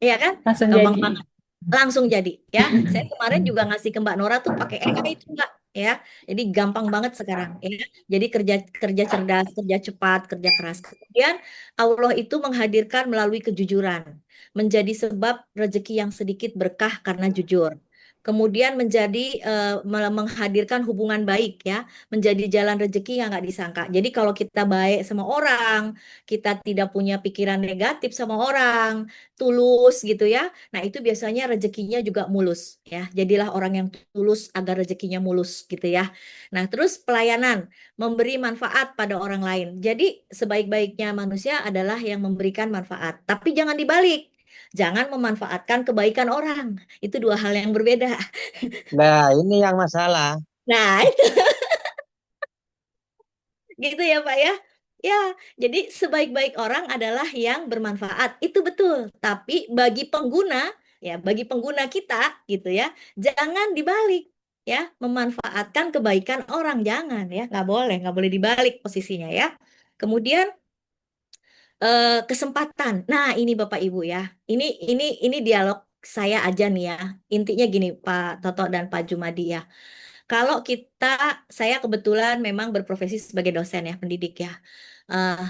Iya kan? Langsung Gampang jadi. banget. Langsung jadi ya. Saya kemarin juga ngasih ke Mbak Nora tuh pakai AI itu Mbak ya. Jadi gampang banget sekarang ya. Jadi kerja kerja cerdas, kerja cepat, kerja keras. Kemudian Allah itu menghadirkan melalui kejujuran. Menjadi sebab rezeki yang sedikit berkah karena jujur. kemudian menjadi menghadirkan hubungan baik ya, menjadi jalan rezeki yang nggak disangka. Jadi kalau kita baik sama orang, kita tidak punya pikiran negatif sama orang, tulus gitu ya. Nah, itu biasanya rezekinya juga mulus ya. Jadilah orang yang tulus agar rezekinya mulus gitu ya. Nah, terus pelayanan, memberi manfaat pada orang lain. Jadi sebaik-baiknya manusia adalah yang memberikan manfaat, tapi jangan dibalik. Jangan memanfaatkan kebaikan orang. Itu dua hal yang berbeda. Nah, ini yang masalah. Nah, gitu ya Pak ya. Ya, jadi sebaik-baik orang adalah yang bermanfaat. Itu betul. Tapi bagi pengguna, ya bagi pengguna kita gitu ya, jangan dibalik ya, memanfaatkan kebaikan orang jangan ya, nggak boleh dibalik posisinya ya. Kemudian kesempatan. Nah, ini Bapak Ibu ya. Ini dialog saya aja nih ya. Intinya gini Pak Toto dan Pak Jumadi ya. Kalau kita, saya kebetulan memang berprofesi sebagai dosen ya, pendidik ya. Eh,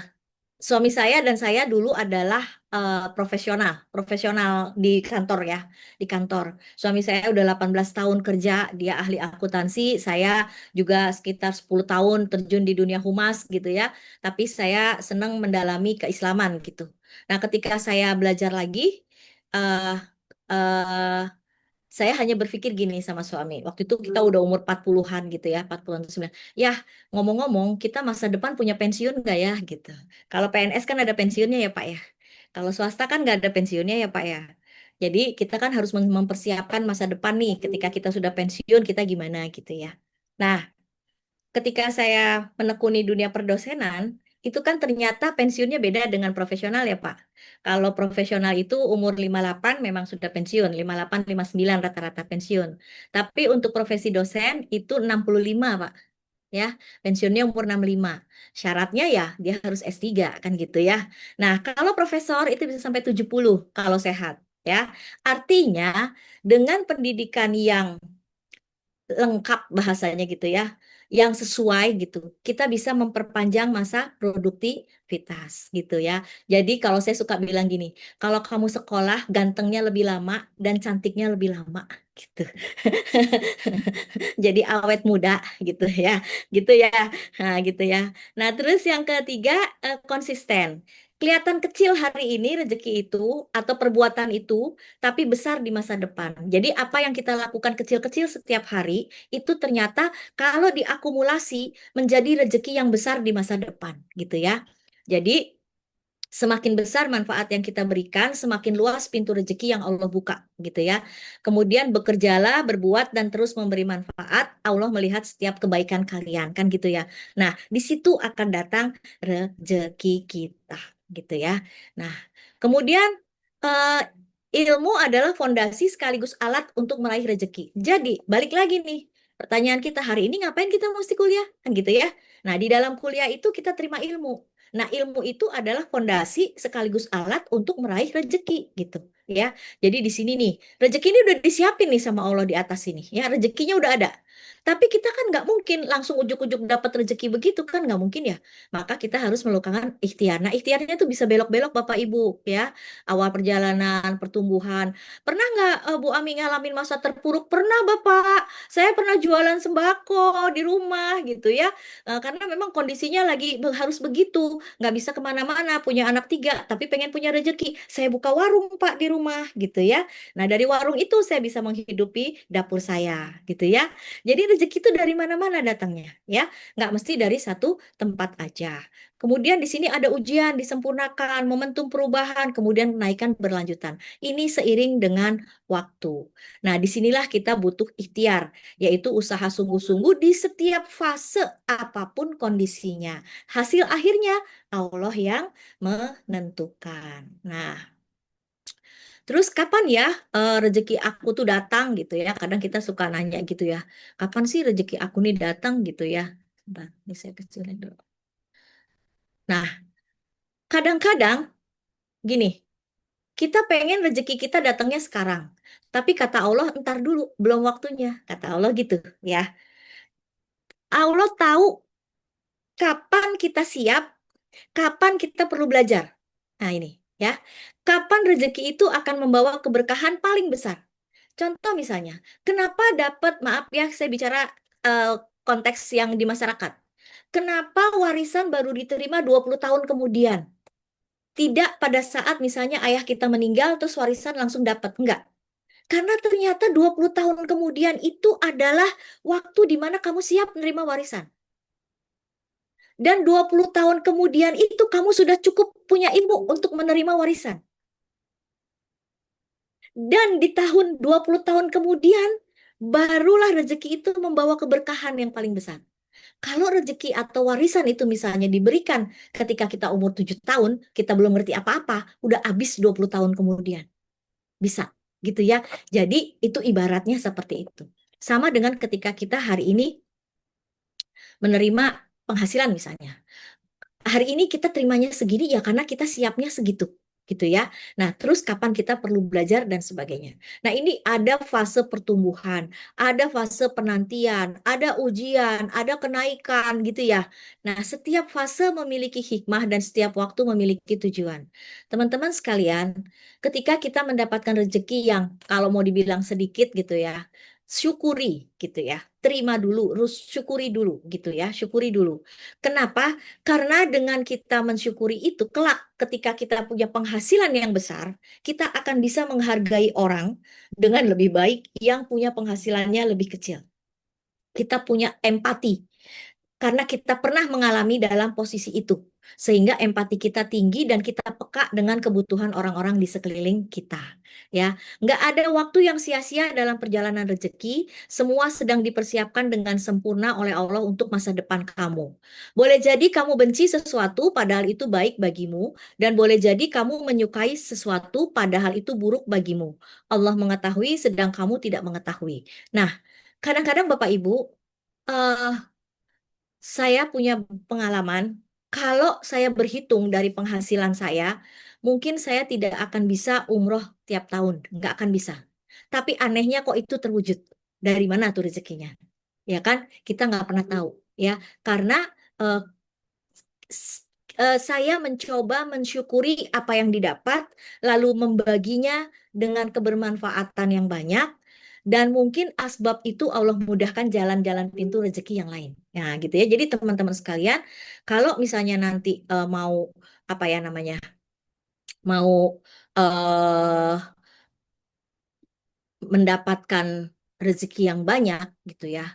Suami saya dan saya dulu adalah profesional di kantor ya, di kantor. Suami saya udah 18 tahun kerja, dia ahli akuntansi, saya juga sekitar 10 tahun terjun di dunia humas gitu ya. Tapi saya senang mendalami keislaman gitu. Nah, ketika saya belajar lagi, eh eh, saya hanya berpikir gini sama suami. Waktu itu kita udah umur 40-an gitu ya, 40-an atau 9. Ya, ngomong-ngomong, kita masa depan punya pensiun nggak ya gitu. Kalau PNS kan ada pensiunnya ya Pak ya. Kalau swasta kan nggak ada pensiunnya ya Pak ya. Jadi kita kan harus mempersiapkan masa depan nih. Ketika kita sudah pensiun, kita gimana gitu ya. Nah, ketika saya menekuni dunia perdosenan, itu kan ternyata pensiunnya beda dengan profesional ya Pak. Kalau profesional itu umur 58 memang sudah pensiun, 58, 59 rata-rata pensiun. Tapi untuk profesi dosen itu 65 Pak. Ya, pensiunnya umur 65. Syaratnya ya dia harus S3 kan gitu ya. Nah, kalau profesor itu bisa sampai 70 kalau sehat ya. Artinya dengan pendidikan yang lengkap bahasanya gitu ya, yang sesuai gitu. Kita bisa memperpanjang masa produktivitas gitu ya. Jadi kalau saya suka bilang gini, kalau kamu sekolah gantengnya lebih lama dan cantiknya lebih lama gitu. Jadi awet muda gitu ya. Gitu ya. Nah, gitu ya. Nah, terus yang ketiga konsisten. Kelihatan kecil hari ini rezeki itu atau perbuatan itu, tapi besar di masa depan. Jadi apa yang kita lakukan kecil-kecil setiap hari, itu ternyata kalau diakumulasi menjadi rezeki yang besar di masa depan, gitu ya. Jadi semakin besar manfaat yang kita berikan, semakin luas pintu rezeki yang Allah buka, gitu ya. Kemudian bekerjalah, berbuat dan terus memberi manfaat. Allah melihat setiap kebaikan kalian, kan gitu ya. Nah, di situ akan datang rezeki kita, gitu ya. Nah, kemudian eh, ilmu adalah fondasi sekaligus alat untuk meraih rezeki. Jadi, balik lagi nih. Pertanyaan kita hari ini ngapain kita mesti kuliah? Kan gitu ya. Nah, di dalam kuliah itu kita terima ilmu. Nah, ilmu itu adalah fondasi sekaligus alat untuk meraih rezeki gitu ya. Jadi di sini nih, rezeki ini udah disiapin nih sama Allah di atas sini ya, rezekinya udah ada. Tapi kita kan nggak mungkin langsung ujuk-ujuk dapat rezeki begitu kan nggak mungkin ya. Maka kita harus melakukan ikhtiar. Nah, ikhtiarnya tuh bisa belok-belok Bapak Ibu ya. Awal perjalanan, pertumbuhan. Pernah nggak Bu Ami ngalamin masa terpuruk? Pernah Bapak. Saya pernah jualan sembako di rumah gitu ya. Karena memang kondisinya lagi harus begitu, nggak bisa kemana-mana, punya anak tiga, tapi pengen punya rezeki. Saya buka warung Pak di rumah gitu ya. Nah dari warung itu saya bisa menghidupi dapur saya gitu ya. Jadi rezeki itu dari mana-mana datangnya ya, nggak mesti dari satu tempat aja. Kemudian di sini ada ujian, disempurnakan, momentum perubahan, kemudian kenaikan berlanjutan. Ini seiring dengan waktu. Nah, disinilah kita butuh ikhtiar, yaitu usaha sungguh-sungguh di setiap fase apapun kondisinya. Hasil akhirnya Allah yang menentukan. Nah, terus kapan ya rezeki aku tuh datang gitu ya? Kadang kita suka nanya gitu ya. Kapan sih rezeki aku nih datang gitu ya? Bentar, ini saya kecilin dulu. Nah, kadang-kadang gini, kita pengen rezeki kita datangnya sekarang. Tapi kata Allah, entar dulu, belum waktunya. Kata Allah gitu ya. Allah tahu kapan kita siap, kapan kita perlu belajar. Nah ini ya, kapan rezeki itu akan membawa keberkahan paling besar. Contoh misalnya, kenapa dapat, maaf ya, saya bicara konteks yang di masyarakat. Kenapa warisan baru diterima 20 tahun kemudian? Tidak pada saat misalnya ayah kita meninggal terus warisan langsung dapat. Enggak. Karena ternyata 20 tahun kemudian itu adalah waktu di mana kamu siap menerima warisan. Dan 20 tahun kemudian itu kamu sudah cukup punya ilmu untuk menerima warisan. Dan di tahun 20 tahun kemudian barulah rezeki itu membawa keberkahan yang paling besar. Kalau rezeki atau warisan itu misalnya diberikan ketika kita umur 7 tahun, kita belum ngerti apa-apa, udah habis 20 tahun kemudian. Bisa, gitu ya. Jadi itu ibaratnya seperti itu. Sama dengan ketika kita hari ini menerima penghasilan misalnya. Hari ini kita terimanya segini ya karena kita siapnya segitu. Gitu ya. Nah, terus kapan kita perlu belajar dan sebagainya. Nah, ini ada fase pertumbuhan, ada fase penantian, ada ujian, ada kenaikan gitu ya. Nah, setiap fase memiliki hikmah dan setiap waktu memiliki tujuan. Teman-teman sekalian, ketika kita mendapatkan rezeki yang kalau mau dibilang sedikit gitu ya, syukuri gitu ya. Terima dulu, syukuri dulu gitu ya, syukuri dulu. Kenapa? Karena dengan kita mensyukuri itu, kelak ketika kita punya penghasilan yang besar, kita akan bisa menghargai orang dengan lebih baik yang punya penghasilannya lebih kecil. Kita punya empati karena kita pernah mengalami dalam posisi itu. Sehingga empati kita tinggi dan kita peka dengan kebutuhan orang-orang di sekeliling kita. Ya, nggak ada waktu yang sia-sia dalam perjalanan rezeki. Semua sedang dipersiapkan dengan sempurna oleh Allah untuk masa depan kamu. Boleh jadi kamu benci sesuatu padahal itu baik bagimu, dan boleh jadi kamu menyukai sesuatu padahal itu buruk bagimu. Allah mengetahui sedang kamu tidak mengetahui. Nah, kadang-kadang Bapak Ibu, eh, saya punya pengalaman, kalau saya berhitung dari penghasilan saya, mungkin saya tidak akan bisa umroh tiap tahun, nggak akan bisa. Tapi anehnya kok itu terwujud. Dari mana tuh rezekinya? Ya kan, kita nggak pernah tahu. Ya, karena eh, saya mencoba mensyukuri apa yang didapat, lalu membaginya dengan kebermanfaatan yang banyak, dan mungkin asbab itu Allah mudahkan jalan-jalan pintu rezeki yang lain. Ya, gitu ya. Jadi teman-teman sekalian, kalau misalnya nanti mau apa ya namanya, mau eh, mendapatkan rezeki yang banyak, gitu ya,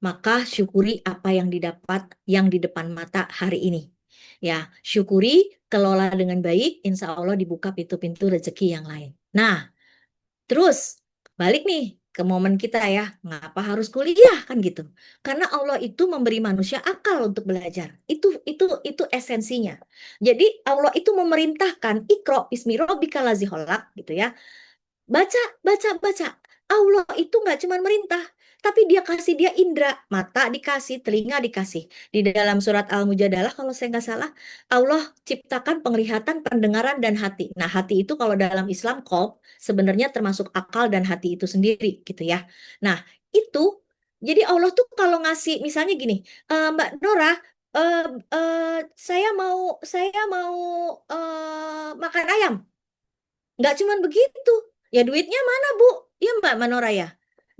maka syukuri apa yang didapat yang di depan mata hari ini. Ya, syukuri, kelola dengan baik, insya Allah dibuka pintu-pintu rezeki yang lain. Nah, terus balik nih ke momen kita ya, ngapa harus kuliah kan gitu? Karena Allah itu memberi manusia akal untuk belajar. Itu esensinya. Jadi Allah itu memerintahkan Iqra bismi rabbikal ladzi khalaq gitu ya. Baca, baca, baca. Allah itu nggak cuma merintah, tapi dia kasih dia indera. Mata dikasih, telinga dikasih. Di dalam surat Al-Mujadalah, kalau saya nggak salah, Allah ciptakan penglihatan, pendengaran, dan hati. Nah, hati itu kalau dalam Islam, qalb, sebenarnya termasuk akal dan hati itu sendiri, gitu ya. Nah, itu, jadi Allah tuh kalau ngasih, misalnya gini, Mbak Nora, eh, eh, saya mau makan ayam. Nggak cuman begitu. Ya duitnya mana, Bu? Ya Mbak Manoraya.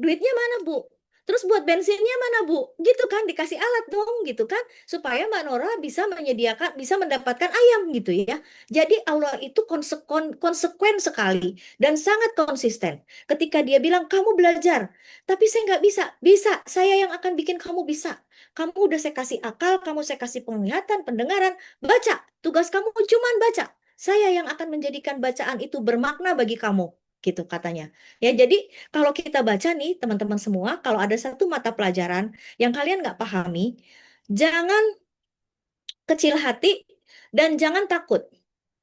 Duitnya mana, Bu? Terus buat bensinnya mana, Bu? Gitu kan, dikasih alat dong, gitu kan. Supaya Mbak Nora bisa menyediakan, bisa mendapatkan ayam gitu ya. Jadi Allah itu konsekuen sekali dan sangat konsisten. Ketika dia bilang, kamu belajar. Tapi saya nggak bisa. Bisa, saya yang akan bikin kamu bisa. Kamu udah saya kasih akal, kamu saya kasih penglihatan, pendengaran. Baca, tugas kamu cuman baca. Saya yang akan menjadikan bacaan itu bermakna bagi kamu, gitu katanya. Ya, jadi kalau kita baca nih, teman-teman semua, kalau ada satu mata pelajaran yang kalian nggak pahami, jangan kecil hati dan jangan takut.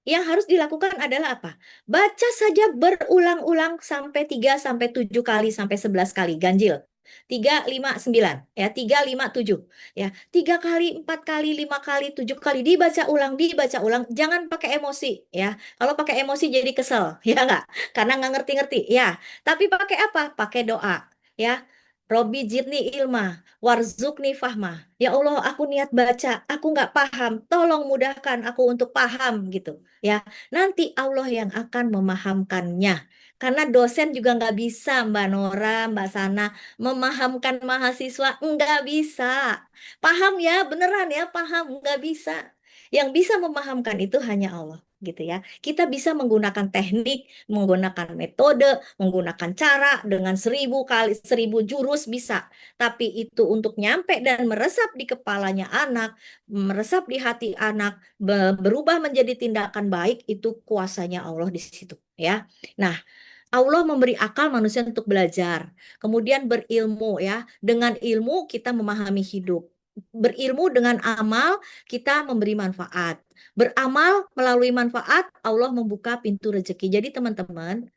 Yang harus dilakukan adalah apa? Baca saja berulang-ulang sampai 3 sampai 7 kali sampai 11 kali ganjil. 3 5 9 ya, 3 5 7 ya. 3 kali, 4 kali, 5 kali, 7 kali dibaca ulang, jangan pakai emosi ya. Kalau pakai emosi jadi kesel ya enggak? Karena nggak ngerti-ngerti ya. Tapi pakai apa? Pakai doa ya. Robi jidni ilma, warzukni fahma. Ya Allah, aku niat baca, aku nggak paham. Tolong mudahkan aku untuk paham gitu. Ya, nanti Allah yang akan memahamkannya. Karena dosen juga nggak bisa, Mbak Nora, Mbak Sana, memahamkan mahasiswa nggak bisa. Paham ya, beneran ya, paham nggak bisa. Yang bisa memahamkan itu hanya Allah, gitu ya. Kita bisa menggunakan teknik, menggunakan metode, menggunakan cara dengan 1000 kali 1000 jurus bisa. Tapi itu untuk nyampe dan meresap di kepalanya anak, meresap di hati anak, berubah menjadi tindakan baik, itu kuasanya Allah di situ ya. Nah, Allah memberi akal manusia untuk belajar, kemudian berilmu ya. Dengan ilmu kita memahami hidup. Berilmu dengan amal kita memberi manfaat. Beramal melalui manfaat Allah membuka pintu rezeki. Jadi teman-teman,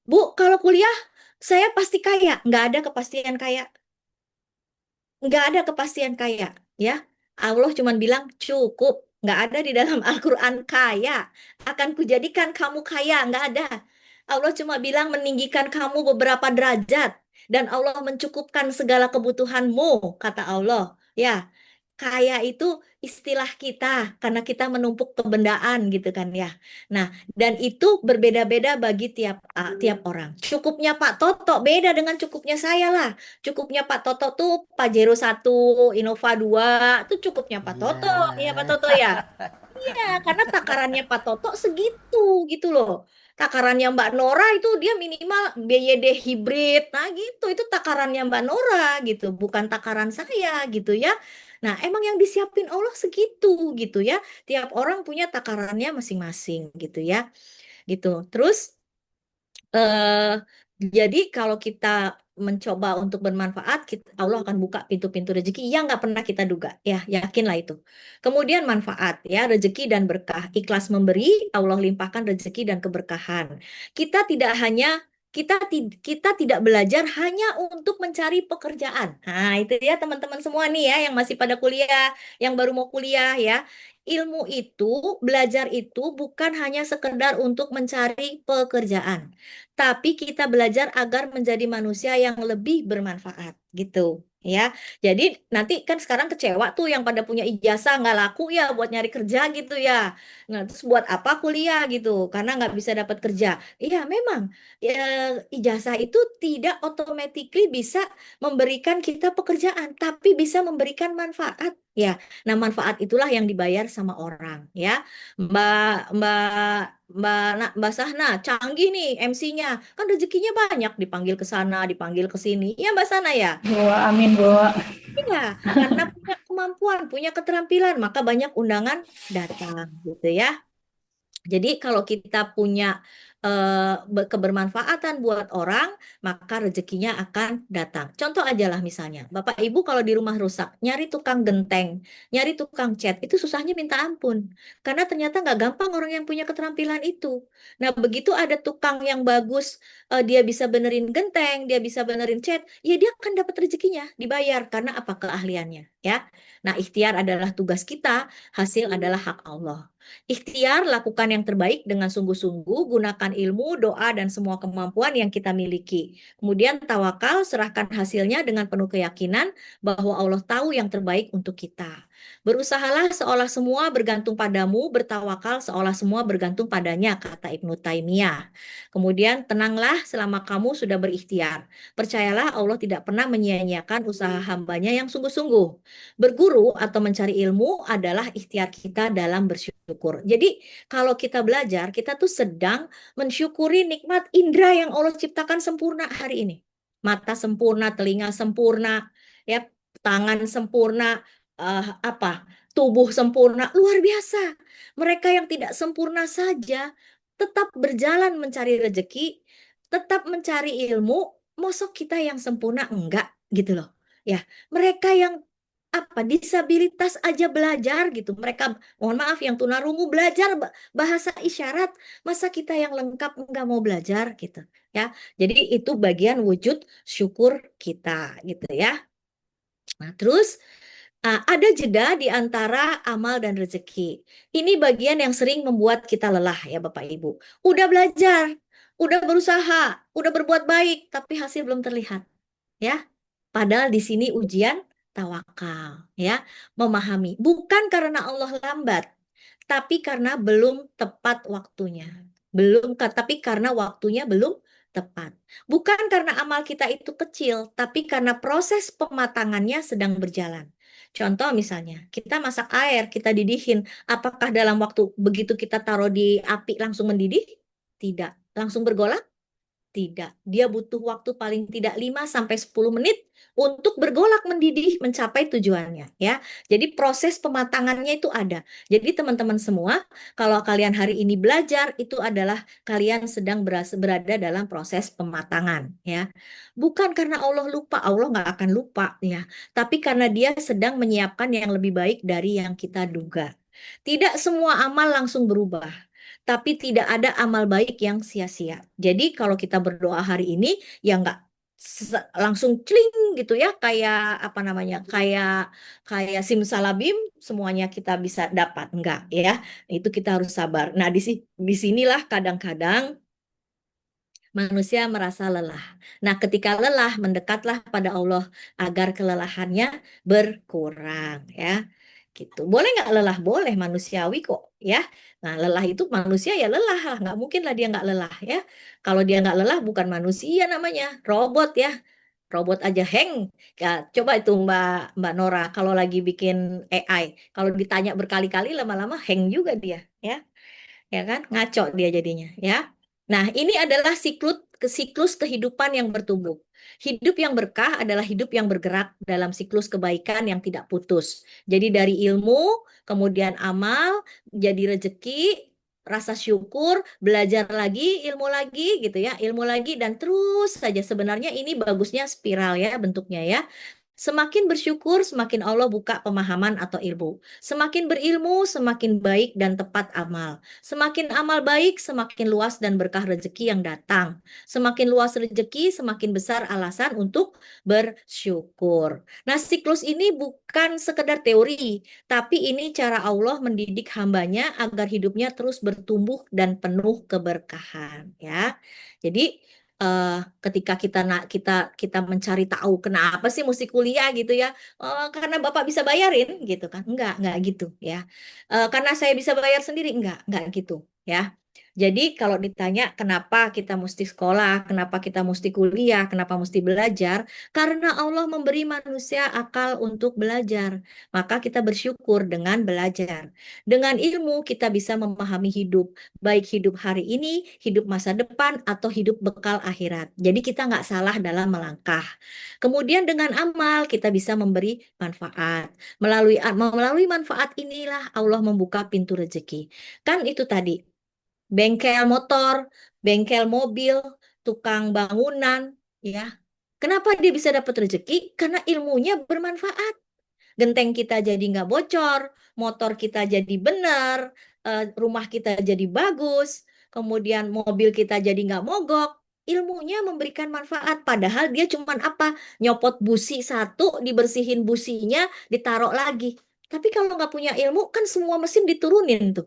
Bu, kalau kuliah saya pasti kaya. Nggak ada kepastian kaya. Nggak ada kepastian kaya. Ya, Allah cuma bilang cukup. Nggak ada di dalam Al-Quran kaya. Akan kujadikan kamu kaya. Nggak ada. Allah cuma bilang meninggikan kamu beberapa derajat. Dan Allah mencukupkan segala kebutuhanmu, kata Allah. Ya, kaya itu istilah kita karena kita menumpuk kebendaan gitu kan ya. Nah, dan itu berbeda-beda bagi tiap orang. Cukupnya Pak Toto beda dengan cukupnya saya lah. Cukupnya Pak Toto tuh Pajero 1, Innova 2, itu cukupnya Pak Toto. Iya Pak Iya. Toto ya. Iya, karena takarannya Pak Toto segitu gitu loh. Takarannya Mbak Nora itu dia minimal BYD hibrid. Nah, gitu. Itu takarannya Mbak Nora gitu, bukan takaran saya gitu ya. Nah, emang yang disiapin Allah segitu gitu ya. Tiap orang punya takarannya masing-masing gitu ya. Gitu. Terus eh jadi kalau kita mencoba untuk bermanfaat, Allah akan buka pintu-pintu rezeki yang nggak pernah kita duga. Ya, yakinlah itu. Kemudian manfaat, ya, rezeki dan berkah. Ikhlas memberi, Allah limpahkan rezeki dan keberkahan. Kita tidak hanya kita tidak belajar hanya untuk mencari pekerjaan. Nah, itu ya teman-teman semua nih ya yang masih pada kuliah, yang baru mau kuliah ya. Ilmu itu, belajar itu bukan hanya sekedar untuk mencari pekerjaan, tapi kita belajar agar menjadi manusia yang lebih bermanfaat gitu ya. Jadi nanti kan sekarang kecewa tuh yang pada punya ijazah nggak laku ya buat nyari kerja gitu ya. Nah, terus buat apa kuliah gitu? Karena nggak bisa dapat kerja. Iya memang ya, ijazah itu tidak automatically bisa memberikan kita pekerjaan, tapi bisa memberikan manfaat ya. Nah, manfaat itulah yang dibayar sama orang ya. Mbak Mbak Mbak Sahna, canggih nih MC-nya. Kan rezekinya banyak, dipanggil ke sana, dipanggil ke sini. Ya Mbak Sana ya? Bu, amin Bu. Iya, karena punya kemampuan, punya keterampilan, maka banyak undangan datang gitu ya. Jadi kalau kita punya kebermanfaatan buat orang, maka rezekinya akan datang. Contoh aja lah misalnya, Bapak Ibu kalau di rumah rusak, nyari tukang genteng, nyari tukang cat, itu susahnya minta ampun. Karena ternyata nggak gampang orang yang punya keterampilan itu. Nah, begitu ada tukang yang bagus, dia bisa benerin genteng, dia bisa benerin cat, ya dia akan dapat rezekinya, dibayar. Karena apa keahliannya, ya. Nah, ikhtiar adalah tugas kita, hasil adalah hak Allah. Ikhtiar, lakukan yang terbaik dengan sungguh-sungguh, gunakan ilmu, doa, dan semua kemampuan yang kita miliki. Kemudian tawakal, serahkan hasilnya dengan penuh keyakinan bahwa Allah tahu yang terbaik untuk kita. Berusahalah seolah semua bergantung padamu, bertawakal seolah semua bergantung padanya, kata Ibnu Taimiyah. Kemudian tenanglah selama kamu sudah berikhtiar. Percayalah Allah tidak pernah menyia-nyiakan usaha hambanya yang sungguh-sungguh. Berguru atau mencari ilmu adalah ikhtiar kita dalam bersyukur. Jadi kalau kita belajar, kita tuh sedang mensyukuri nikmat indera yang Allah ciptakan sempurna hari ini. Mata sempurna, telinga sempurna, ya, tangan sempurna, tubuh sempurna, luar biasa. Mereka yang tidak sempurna saja tetap berjalan mencari rezeki, tetap mencari ilmu, mosok kita yang sempurna enggak gitu loh. Ya, mereka yang disabilitas aja belajar gitu. Mereka mohon maaf yang tunarungu belajar bahasa isyarat, masa kita yang lengkap nggak mau belajar gitu ya. Jadi itu bagian wujud syukur kita gitu ya. Nah, terus ada jeda di antara amal dan rezeki. Ini bagian yang sering membuat kita lelah ya Bapak Ibu. Udah belajar, udah berusaha, udah berbuat baik, tapi hasil belum terlihat. Ya, Padahal di sini ujian tawakal, ya, memahami. Bukan karena Allah lambat, tapi karena belum tepat waktunya. Tapi karena waktunya belum tepat. Bukan karena amal kita itu kecil, tapi karena proses pematangannya sedang berjalan. Contoh misalnya, kita masak air, kita didihin. Apakah dalam waktu begitu kita taruh di api langsung mendidih? Tidak. Langsung bergolak? Tidak. Dia butuh waktu paling tidak 5 sampai 10 menit untuk bergolak mendidih mencapai tujuannya, ya. Jadi proses pematangannya itu ada. Jadi teman-teman semua, kalau kalian hari ini belajar, itu adalah kalian sedang berada dalam proses pematangan, ya. Bukan karena Allah lupa, Allah nggak akan lupa, ya. Tapi karena Dia sedang menyiapkan yang lebih baik dari yang kita duga. Tidak semua amal langsung berubah, tapi tidak ada amal baik yang sia-sia. Jadi kalau kita berdoa hari ini, ya nggak langsung cling gitu ya, kayak apa namanya, kayak kayak simsalabim semuanya kita bisa dapat, enggak ya. Itu kita harus sabar. Nah, di sinilah kadang-kadang manusia merasa lelah. Nah, ketika lelah, mendekatlah pada Allah agar kelelahannya berkurang, ya. Gitu. Boleh nggak lelah? Boleh, manusiawi kok, ya. Nah, lelah itu manusia ya lelah lah. Nggak mungkin lah dia nggak lelah, ya. Kalau dia nggak lelah, bukan manusia namanya, robot ya. Robot aja hang. Ya, coba itu Mbak Nora, kalau lagi bikin AI, kalau ditanya berkali-kali, lama-lama hang juga dia, ya. Ya kan, ngaco dia jadinya, ya. Nah, ini adalah siklus kehidupan yang bertumbuh. Hidup yang berkah adalah hidup yang bergerak dalam siklus kebaikan yang tidak putus. Jadi dari ilmu, kemudian amal, jadi rezeki, rasa syukur, belajar lagi, gitu ya, ilmu lagi, dan terus saja. Sebenarnya ini bagusnya spiral ya bentuknya ya. Semakin bersyukur, semakin Allah buka pemahaman atau ilmu. Semakin berilmu, semakin baik dan tepat amal. Semakin amal baik, semakin luas dan berkah rezeki yang datang. Semakin luas rezeki, semakin besar alasan untuk bersyukur. Nah, siklus ini bukan sekedar teori, tapi ini cara Allah mendidik hambanya agar hidupnya terus bertumbuh dan penuh keberkahan. Ya, jadi ketika kita mencari tahu kenapa sih mesti kuliah gitu ya. Karena Bapak bisa bayarin gitu kan. Enggak gitu ya. Karena saya bisa bayar sendiri, enggak gitu ya. Jadi kalau ditanya kenapa kita mesti sekolah, kenapa kita mesti kuliah, kenapa mesti belajar, karena Allah memberi manusia akal untuk belajar. Maka kita bersyukur dengan belajar. Dengan ilmu kita bisa memahami hidup, baik hidup hari ini, hidup masa depan, atau hidup bekal akhirat. Jadi kita nggak salah dalam melangkah. Kemudian dengan amal kita bisa memberi manfaat. Melalui manfaat inilah Allah membuka pintu rezeki. Kan itu tadi, bengkel motor, bengkel mobil, tukang bangunan, ya. Kenapa dia bisa dapat rezeki? Karena ilmunya bermanfaat. Genteng kita jadi nggak bocor, motor kita jadi benar, rumah kita jadi bagus, kemudian mobil kita jadi nggak mogok. Ilmunya memberikan manfaat, padahal dia cuman apa? Nyopot busi satu, dibersihin businya, ditaruh lagi. Tapi kalau nggak punya ilmu, kan semua mesin diturunin tuh.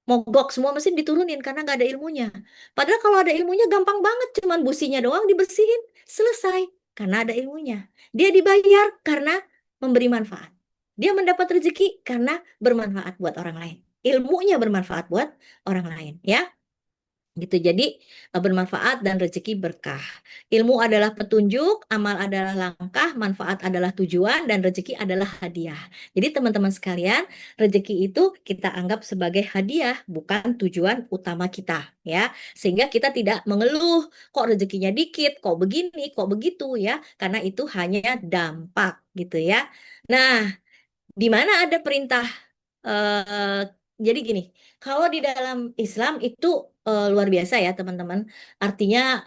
Mogok, semua mesin diturunin karena nggak ada ilmunya. Padahal kalau ada ilmunya gampang banget, cuman businya doang dibersihin, selesai. Karena ada ilmunya. Dia dibayar karena memberi manfaat. Dia mendapat rezeki karena bermanfaat buat orang lain. Ilmunya bermanfaat buat orang lain, ya. Gitu. Jadi bermanfaat dan rezeki berkah. Ilmu adalah petunjuk, amal adalah langkah, manfaat adalah tujuan, dan rezeki adalah hadiah. Jadi teman-teman sekalian, rezeki itu kita anggap sebagai hadiah, bukan tujuan utama kita, ya. Sehingga kita tidak mengeluh, kok rezekinya dikit, kok begini, kok begitu, ya. Karena itu hanya dampak, gitu ya. Nah, di mana ada perintah, eh, jadi gini, kalau di dalam Islam itu luar biasa ya teman-teman. Artinya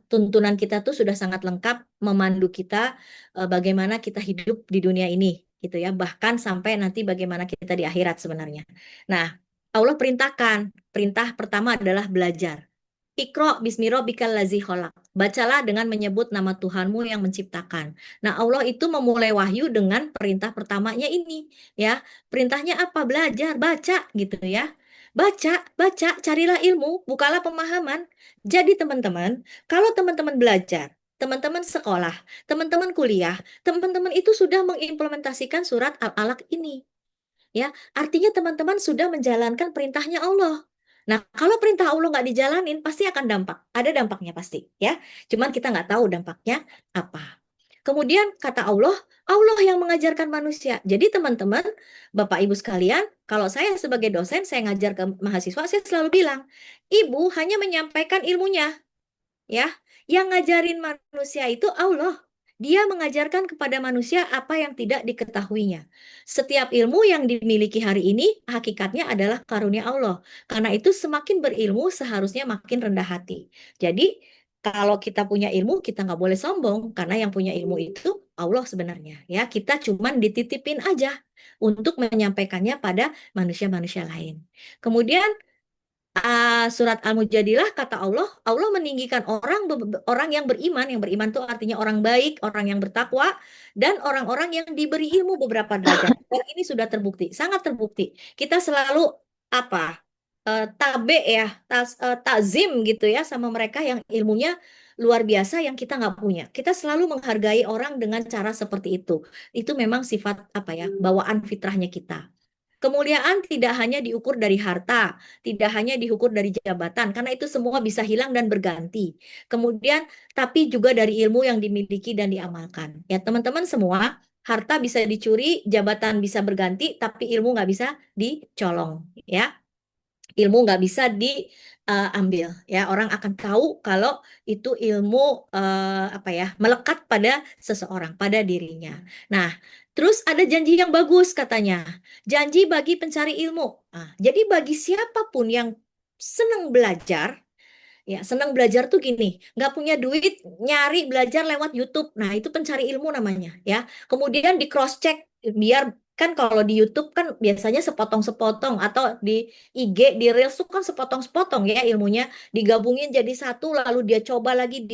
tuntunan kita tuh sudah sangat lengkap memandu kita bagaimana kita hidup di dunia ini, gitu ya. Bahkan sampai nanti bagaimana kita di akhirat sebenarnya. Nah, Allah perintahkan, perintah pertama adalah belajar. Iqra bismi rabbikal ladzi khalaq. Bacalah dengan menyebut nama Tuhanmu yang menciptakan. Nah, Allah itu memulai wahyu dengan perintah pertamanya ini, ya. Perintahnya apa? Belajar, baca gitu ya. Baca, baca, carilah ilmu, bukalah pemahaman. Jadi teman-teman, kalau teman-teman belajar, teman-teman sekolah, teman-teman kuliah, teman-teman itu sudah mengimplementasikan surat Al-Alaq ini. Ya, artinya teman-teman sudah menjalankan perintahnya Allah. Nah, kalau perintah Allah nggak dijalanin, pasti akan dampak. Ada dampaknya pasti, ya. Cuman kita nggak tahu dampaknya apa. Kemudian kata Allah, Allah yang mengajarkan manusia. Jadi teman-teman, Bapak Ibu sekalian, kalau saya sebagai dosen, saya ngajar ke mahasiswa, saya selalu bilang, Ibu hanya menyampaikan ilmunya, ya. Yang ngajarin manusia itu Allah. Dia mengajarkan kepada manusia apa yang tidak diketahuinya. Setiap ilmu yang dimiliki hari ini hakikatnya adalah karunia Allah. Karena itu semakin berilmu seharusnya makin rendah hati. Jadi kalau kita punya ilmu kita nggak boleh sombong karena yang punya ilmu itu Allah sebenarnya. Ya kita cuman dititipin aja untuk menyampaikannya pada manusia-manusia lain. Kemudian surat Al-Mujadilah kata Allah, Allah meninggikan orang yang beriman itu artinya orang baik, orang yang bertakwa, dan orang-orang yang diberi ilmu beberapa derajat. Dan ini sudah terbukti, sangat terbukti. Kita selalu apa? Tabe ya, takzim gitu ya sama mereka yang ilmunya luar biasa yang kita nggak punya. Kita selalu menghargai orang dengan cara seperti itu. Itu memang sifat apa ya, bawaan fitrahnya kita. Kemuliaan tidak hanya diukur dari harta, tidak hanya diukur dari jabatan, karena itu semua bisa hilang dan berganti. Kemudian, tapi juga dari ilmu yang dimiliki dan diamalkan. Ya, teman-teman semua, harta bisa dicuri, jabatan bisa berganti, tapi ilmu nggak bisa dicolong. Ya, ilmu nggak bisa diambil. Ya, orang akan tahu kalau itu ilmu apa ya melekat pada seseorang, pada dirinya. Nah, terus ada janji yang bagus katanya. Janji bagi pencari ilmu. Nah, jadi bagi siapapun yang senang belajar, ya senang belajar tuh gini, nggak punya duit nyari belajar lewat YouTube. Nah, itu pencari ilmu namanya, ya. Kemudian di cross check biar kan kalau di YouTube kan biasanya sepotong-sepotong atau di IG di Reels tuh kan sepotong-sepotong ya ilmunya digabungin jadi satu lalu dia coba lagi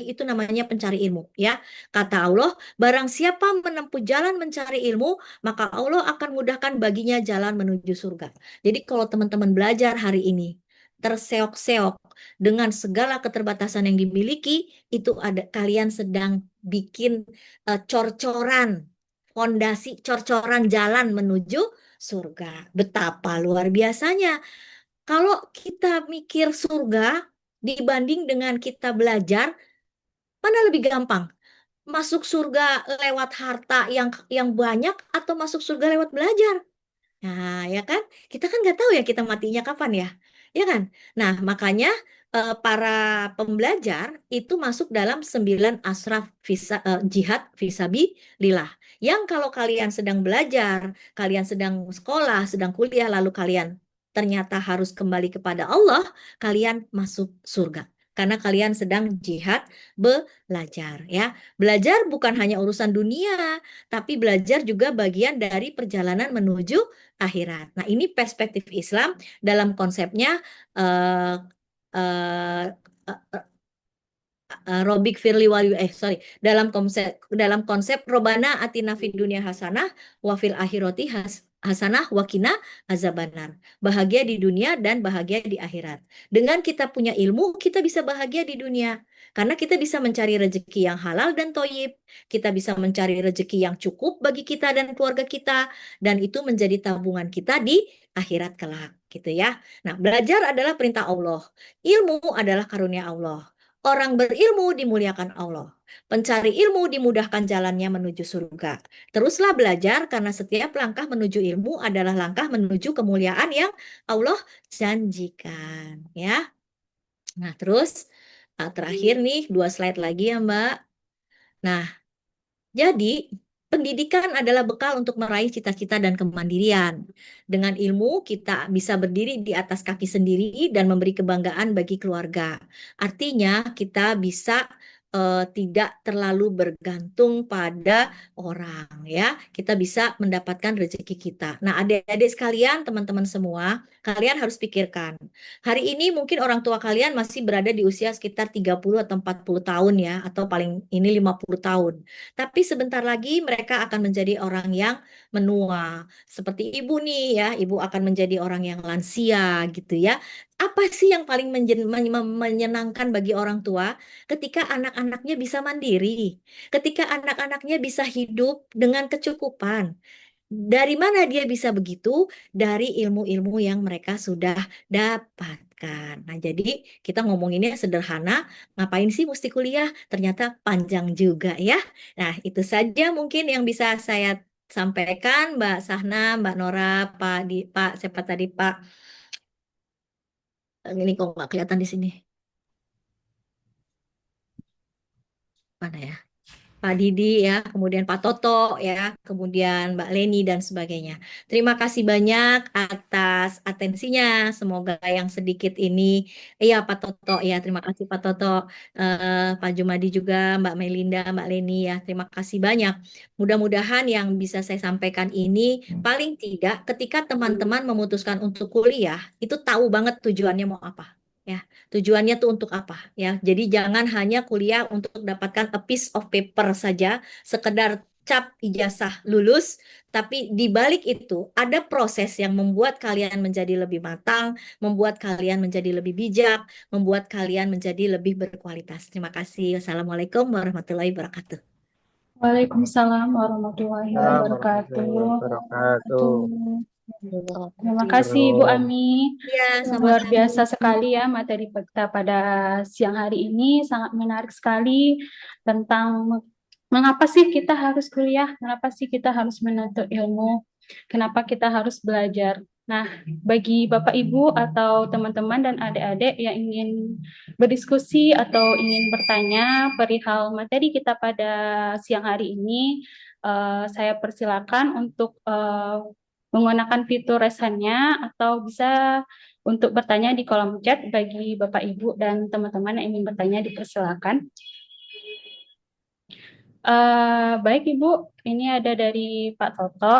itu namanya pencari ilmu ya. Kata Allah, barang siapa menempuh jalan mencari ilmu, maka Allah akan mudahkan baginya jalan menuju surga. Jadi kalau teman-teman belajar hari ini terseok-seok dengan segala keterbatasan yang dimiliki, itu ada kalian sedang bikin cor-coran, fondasi cor-coran jalan menuju surga. Betapa luar biasanya. Kalau kita mikir surga dibanding dengan kita belajar, mana lebih gampang? Masuk surga lewat harta yang banyak atau masuk surga lewat belajar? Nah, ya kan? Kita kan nggak tahu ya kita matinya kapan ya. Ya kan? Nah, makanya para pembelajar itu masuk dalam 9 asraf jihad fisabilillah. Yang kalau kalian sedang belajar, kalian sedang sekolah, sedang kuliah, lalu kalian ternyata harus kembali kepada Allah, kalian masuk surga. Karena kalian sedang jihad belajar ya. Belajar bukan hanya urusan dunia, tapi belajar juga bagian dari perjalanan menuju akhirat. Nah, ini perspektif Islam dalam konsepnya eh eh, eh, Robik Firly Wali dalam konsep Robana Atina fid dunya hasanah wa fil akhirati hasanah wa qina azabannar. Bahagia di dunia dan bahagia di akhirat. Dengan kita punya ilmu, kita bisa bahagia di dunia. Karena kita bisa mencari rezeki yang halal dan toyib. Kita bisa mencari rezeki yang cukup bagi kita dan keluarga kita. Dan itu menjadi tabungan kita di akhirat kelak. Gitu ya. Nah, belajar adalah perintah Allah. Ilmu adalah karunia Allah. Orang berilmu dimuliakan Allah. Pencari ilmu dimudahkan jalannya menuju surga. Teruslah belajar karena setiap langkah menuju ilmu adalah langkah menuju kemuliaan yang Allah janjikan. Ya. Nah, terus terakhir nih 2 slide lagi ya Mbak. Nah, jadi pendidikan adalah bekal untuk meraih cita-cita dan kemandirian. Dengan ilmu kita bisa berdiri di atas kaki sendiri dan memberi kebanggaan bagi keluarga. Artinya kita bisa tidak terlalu bergantung pada orang ya. Kita bisa mendapatkan rezeki kita. Nah, adik-adik sekalian, teman-teman semua, kalian harus pikirkan. Hari ini mungkin orang tua kalian masih berada di usia sekitar 30 atau 40 tahun ya, atau paling ini 50 tahun. Tapi sebentar lagi mereka akan menjadi orang yang menua. Seperti ibu nih ya, ibu akan menjadi orang yang lansia gitu ya. Apa sih yang paling menyenangkan bagi orang tua ketika anak-anaknya bisa mandiri, ketika anak-anaknya bisa hidup dengan kecukupan. Dari mana dia bisa begitu? Dari ilmu-ilmu yang mereka sudah dapatkan. Nah, jadi kita ngomonginnya sederhana, ngapain sih mesti kuliah? Ternyata panjang juga ya. Nah, itu saja mungkin yang bisa saya sampaikan, Mbak Sahna, Mbak Nora, Pak, siapa tadi Pak? Ini kok nggak kelihatan di sini. Mana ya? Pak Didi ya, kemudian Pak Toto ya, kemudian Mbak Leni dan sebagainya. Terima kasih banyak atas atensinya. Semoga yang sedikit ini, iya Pak Toto ya, terima kasih Pak Toto, Pak Jumadi juga, Mbak Melinda, Mbak Leni ya, terima kasih banyak. Mudah-mudahan yang bisa saya sampaikan ini paling tidak ketika teman-teman memutuskan untuk kuliah, itu tahu banget tujuannya mau apa. Ya, tujuannya tuh untuk apa ya? Jadi jangan hanya kuliah untuk dapatkan a piece of paper saja, sekedar cap ijazah lulus, tapi di balik itu ada proses yang membuat kalian menjadi lebih matang, membuat kalian menjadi lebih bijak, membuat kalian menjadi lebih berkualitas. Terima kasih. Wassalamualaikum warahmatullahi wabarakatuh. Waalaikumsalam warahmatullahi Warahmatullahi wabarakatuh. wabarakatuh. Terima kasih Bu Terus, Ami. Ya, Luar sama-sama. biasa sekali ya materi kita pada siang hari ini. Sangat menarik sekali tentang mengapa sih kita harus kuliah, kenapa sih kita harus menuntut ilmu, kenapa kita harus belajar. Nah, bagi Bapak Ibu atau teman-teman dan adik-adik yang ingin berdiskusi atau ingin bertanya perihal materi kita pada siang hari ini, saya persilakan untuk menggunakan fitur raise hand-nya atau bisa untuk bertanya di kolom chat. Bagi Bapak Ibu dan teman-teman yang ingin bertanya dipersilakan. Baik Ibu, ini ada dari Pak Toto.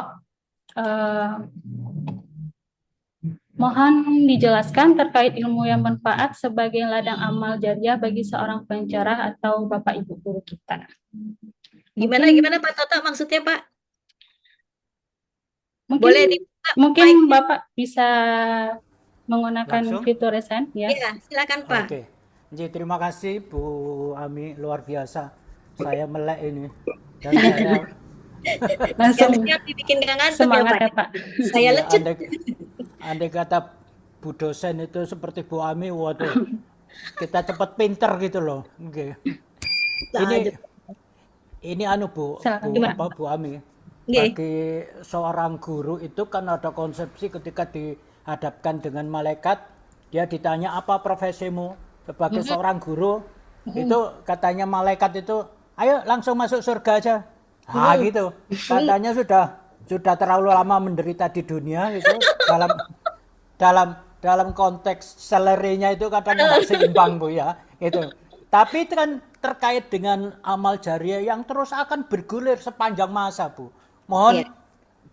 Mohon dijelaskan terkait ilmu yang bermanfaat sebagai ladang amal jariah bagi seorang pencerah atau Bapak Ibu guru kita. Gimana Pak Toto maksudnya Pak? Mungkin, Boleh dibuka mungkin mic-nya? Bapak bisa menggunakan Langsung? fitur raise hand, ya. Ya, silakan Pak. Oke. Jadi terima kasih Bu Ami, luar biasa. Saya melek ini. Dan saya Langsung Siap dibikin gak ngantuk ya semangat Pak. ya Pak. Saya ya, lecut. andai kata Bu dosen itu seperti Bu Ami, waduh, kita cepat pinter gitu loh. Oke. Ini anu Bu, Bu Ami. Bagi seorang guru itu kan ada konsepsi ketika dihadapkan dengan malaikat, dia ditanya apa profesimu sebagai seorang guru, itu katanya malaikat itu, ayo langsung masuk surga aja. Ah gitu, katanya sudah terlalu lama menderita di dunia itu dalam konteks salary-nya itu kadang nggak seimbang Bu ya, gitu. Tapi itu kan terkait dengan amal jariah yang terus akan bergulir sepanjang masa Bu. Mohon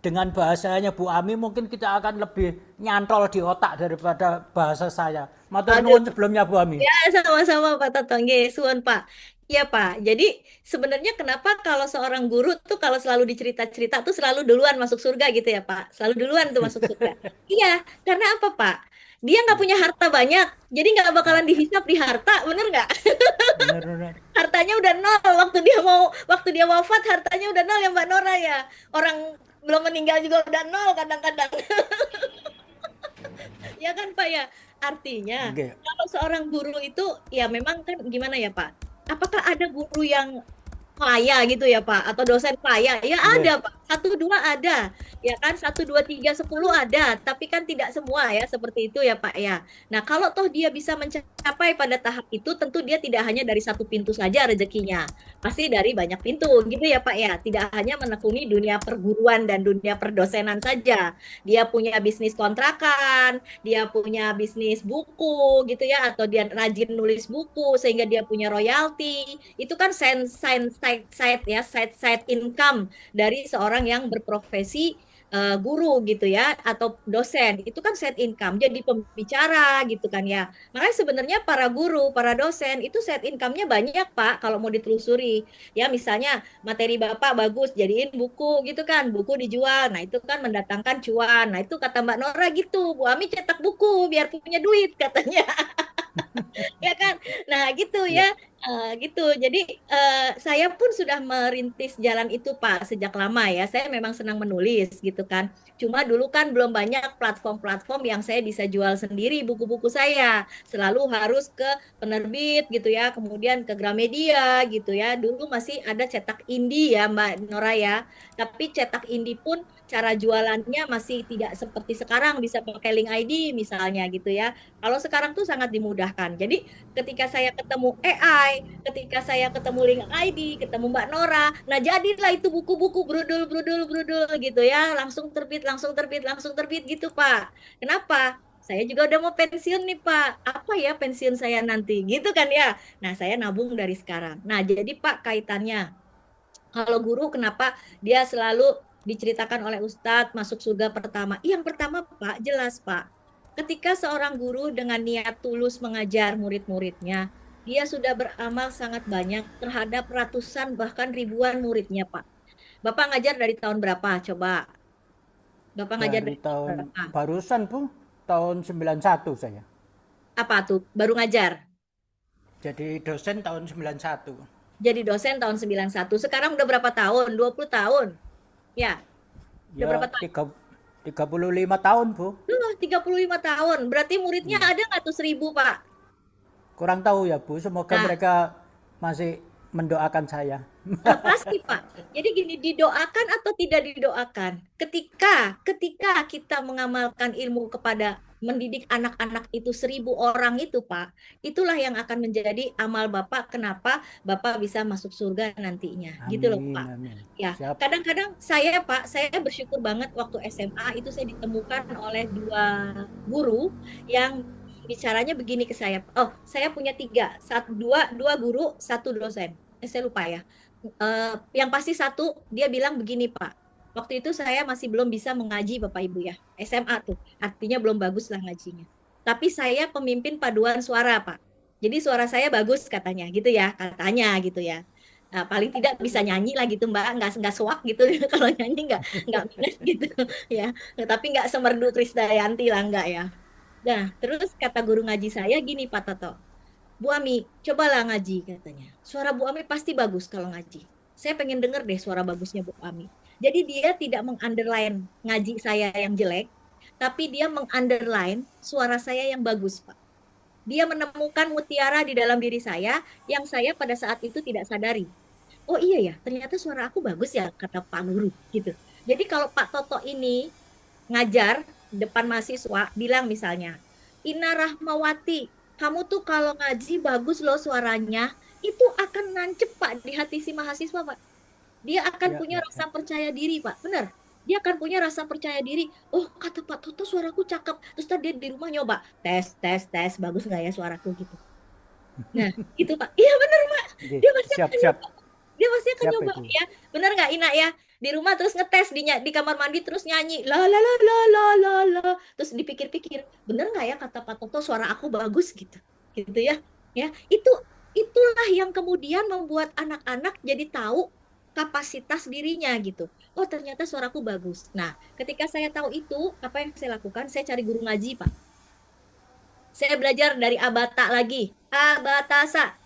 dengan bahasanya Bu Ami mungkin kita akan lebih nyantol di otak daripada bahasa saya. Matur nuwun sebelumnya Bu Ami. Ya, sama-sama Pak Toto. Nggih, suwun Pak. Iya Pak. Jadi sebenarnya kenapa kalau seorang guru tuh kalau selalu dicerita-cerita tuh selalu duluan masuk surga gitu ya Pak? Selalu duluan tuh masuk surga. Iya, karena apa Pak? Dia nggak punya harta banyak, jadi nggak bakalan dihisap di harta, bener nggak? Benar. Hartanya udah nol waktu dia wafat hartanya udah nol ya Mbak Nora ya. Orang belum meninggal juga udah nol kadang-kadang. Ya kan Pak ya. Artinya kalau seorang guru itu ya memang kan gimana ya Pak? Apakah ada guru yang kaya gitu ya Pak? Atau dosen kaya? Ya ada Pak. 1, 2 ada. Ya kan 1, 2, 3, 10 ada. Tapi kan tidak semua ya seperti itu ya Pak ya. Nah kalau toh dia bisa mencapai pada tahap itu tentu dia tidak hanya dari satu pintu saja rezekinya. Pasti dari banyak pintu gitu ya Pak ya. Tidak hanya menekuni dunia perguruan dan dunia perdosenan saja. Dia punya bisnis kontrakan, dia punya bisnis buku gitu ya, atau dia rajin nulis buku sehingga dia punya royalti. Itu kan side income dari seorang yang berprofesi guru gitu ya atau dosen itu kan set income jadi pembicara gitu kan ya. Makanya sebenarnya para guru, para dosen itu set income-nya banyak Pak kalau mau ditelusuri. Ya misalnya materi Bapak bagus jadiin buku gitu kan, buku dijual. Nah, itu kan mendatangkan cuan. Nah, itu kata Mbak Nora gitu, Bu Ami cetak buku biar punya duit katanya. Ya kan? Nah, gitu ya. Ya. Gitu. Jadi saya pun sudah merintis jalan itu Pak sejak lama ya. Saya memang senang menulis gitu kan. Cuma dulu kan belum banyak platform-platform yang saya bisa jual sendiri buku-buku saya. Selalu harus ke penerbit gitu ya, kemudian ke Gramedia gitu ya. Dulu masih ada cetak indie ya Mbak Nora ya. Tapi cetak indie pun cara jualannya masih tidak seperti sekarang bisa pakai link ID misalnya gitu ya. Kalau sekarang tuh sangat dimudahkan. Jadi ketika saya ketemu AI, ketika saya ketemu link ID, ketemu Mbak Nora, nah jadilah itu buku-buku brudul, brudul, brudul gitu ya, langsung terbit, langsung terbit, langsung terbit gitu Pak. Kenapa? Saya juga udah mau pensiun nih Pak. Apa ya pensiun saya nanti? Gitu kan ya. Nah saya nabung dari sekarang. Nah jadi Pak kaitannya, kalau guru kenapa dia selalu diceritakan oleh Ustadz masuk surga pertama? Yang pertama Pak, jelas Pak. Ketika seorang guru dengan niat tulus mengajar murid-muridnya, dia sudah beramal sangat banyak terhadap ratusan bahkan ribuan muridnya Pak. Bapak ngajar dari tahun berapa? Coba. Bapak ngajar Dari dari tahun tahun berapa? barusan Bu, tahun 91 saya. Apa tuh? Baru ngajar. Jadi dosen tahun 91. Jadi dosen tahun 91. Sekarang udah berapa tahun? 20 tahun. Ya, udah Ya berapa tahun? 35 tahun Bu. 35 tahun. Berarti muridnya Iya. ada nggak tuh 1.000, Pak? Kurang tahu ya Bu, semoga Nah, mereka masih mendoakan saya. pasti Pak. Jadi gini, didoakan atau tidak didoakan? Ketika kita mengamalkan ilmu kepada mendidik anak-anak itu 1.000 orang itu Pak, itulah yang akan menjadi amal Bapak. Kenapa Bapak bisa masuk surga nantinya? Gitu loh Amin, Pak. amin. Ya, Siap. kadang-kadang saya Pak, saya bersyukur banget waktu SMA itu saya ditemukan oleh 2 guru yang bicaranya begini ke saya. Oh, saya punya 3, dua guru, 1 dosen. Saya lupa ya. Yang pasti satu dia bilang begini Pak. Waktu itu saya masih belum bisa mengaji Bapak Ibu ya. SMA tuh. Artinya belum bagus lah ngajinya. Tapi saya pemimpin paduan suara Pak. Jadi suara saya bagus katanya gitu ya. Katanya gitu ya. Nah, paling tidak bisa nyanyi lah gitu Mbak. Nggak suak gitu. Kalau nyanyi nggak minus gitu ya. Tapi nggak semerdu Krisdayanti lah nggak ya. Nah, terus kata guru ngaji saya gini Pak Toto. Bu Ami, cobalah ngaji katanya. Suara Bu Ami pasti bagus kalau ngaji. Saya pengen denger deh suara bagusnya Bu Ami. Jadi dia tidak mengunderline ngaji saya yang jelek, tapi dia mengunderline suara saya yang bagus, Pak. Dia menemukan mutiara di dalam diri saya yang saya pada saat itu tidak sadari. Oh iya ya, ternyata suara aku bagus ya, kata Pak Guru gitu. Jadi kalau Pak Toto ini ngajar depan mahasiswa, bilang misalnya, Ina Rahmawati, kamu tuh kalau ngaji bagus loh suaranya, itu akan nancep Pak di hati si mahasiswa Pak. Dia akan Ya, punya ya, ya. rasa percaya diri Pak, benar. Dia akan punya rasa percaya diri. Oh kata Pak Toto suaraku cakep. Terus tadi dia di rumah nyoba tes tes tes bagus nggak ya suaraku gitu. Nah itu Pak. Iya benar Pak. Oke, Dia pasti siap, akan siap. nyoba. Dia pasti akan Siap nyoba Ibu. ya. Benar nggak Ina ya? Di rumah terus ngetes di kamar mandi terus nyanyi la la la la la la la. Terus dipikir-pikir, bener nggak ya kata Pak Toto suara aku bagus gitu. Gitu ya. Ya, itulah yang kemudian membuat anak-anak jadi tahu kapasitas dirinya gitu. Oh, ternyata suaraku bagus. Nah, ketika saya tahu itu, apa yang saya lakukan? Saya cari guru ngaji, Pak. Saya belajar dari Abata lagi. Abatasa.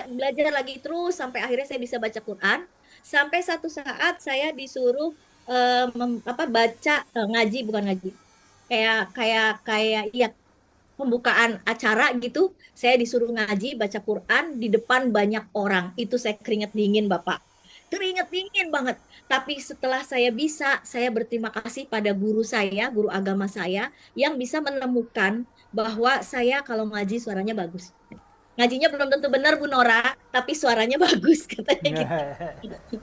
Belajar lagi terus sampai akhirnya saya bisa baca Quran. Sampai satu saat saya disuruh baca ngaji bukan ngaji. Kayak ya pembukaan acara gitu. Saya disuruh ngaji baca Quran di depan banyak orang. Itu saya keringet dingin, Bapak. Keringet dingin banget. Tapi setelah saya bisa, saya berterima kasih pada guru saya, guru agama saya, yang bisa menemukan bahwa saya kalau ngaji suaranya bagus. Ngajinya belum tentu benar Bu Nora, tapi suaranya bagus katanya gitu.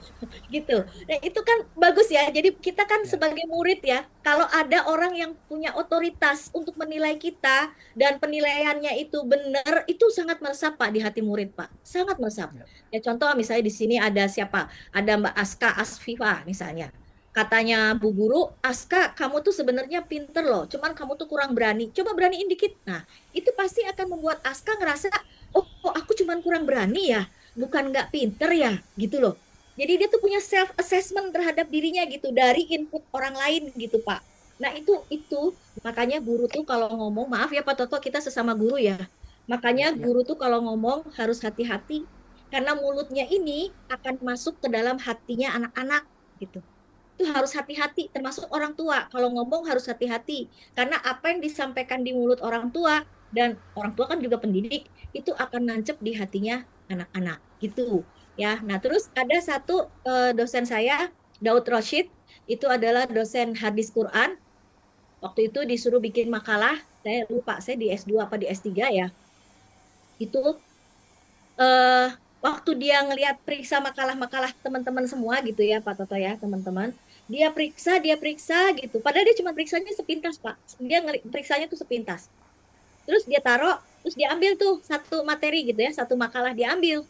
Gitu. Nah, itu kan bagus ya. Jadi kita kan Ya, sebagai murid ya, kalau ada orang yang punya otoritas untuk menilai kita dan penilaiannya itu benar, itu sangat meresap Pak di hati murid Pak. Sangat meresap. ya. Ya contoh misalnya di sini ada siapa? Ada Mbak Aska Asfifa misalnya. Katanya Bu Guru, Aska, kamu tuh sebenarnya pinter loh, cuman kamu tuh kurang berani. Coba beraniin dikit. Nah, itu pasti akan membuat Aska ngerasa, oh, aku cuman kurang berani ya, bukan nggak pinter ya, gitu loh. Jadi dia tuh punya self assessment terhadap dirinya gitu dari input orang lain gitu, Pak. Nah, itu makanya guru tuh kalau ngomong, maaf ya Pak Toto, kita sesama guru ya. Ya, Makanya ya. guru tuh kalau ngomong harus hati-hati karena mulutnya ini akan masuk ke dalam hatinya anak-anak gitu. Itu harus hati-hati, termasuk orang tua. Kalau ngomong harus hati-hati, karena apa yang disampaikan di mulut orang tua, dan orang tua kan juga pendidik, itu akan nancep di hatinya anak-anak, gitu. Ya, nah terus ada satu dosen saya, Daud Roshid, itu adalah dosen hadis Quran. Waktu itu disuruh bikin makalah, saya lupa, saya di S2 apa di S3 ya. Itu eh waktu dia ngelihat periksa makalah-makalah teman-teman semua gitu ya Pak Toto ya teman-teman, dia periksa gitu, padahal dia cuma periksanya sepintas Pak, dia periksanya tuh sepintas, terus dia taruh, terus dia ambil tuh satu materi gitu ya, satu makalah dia ambil,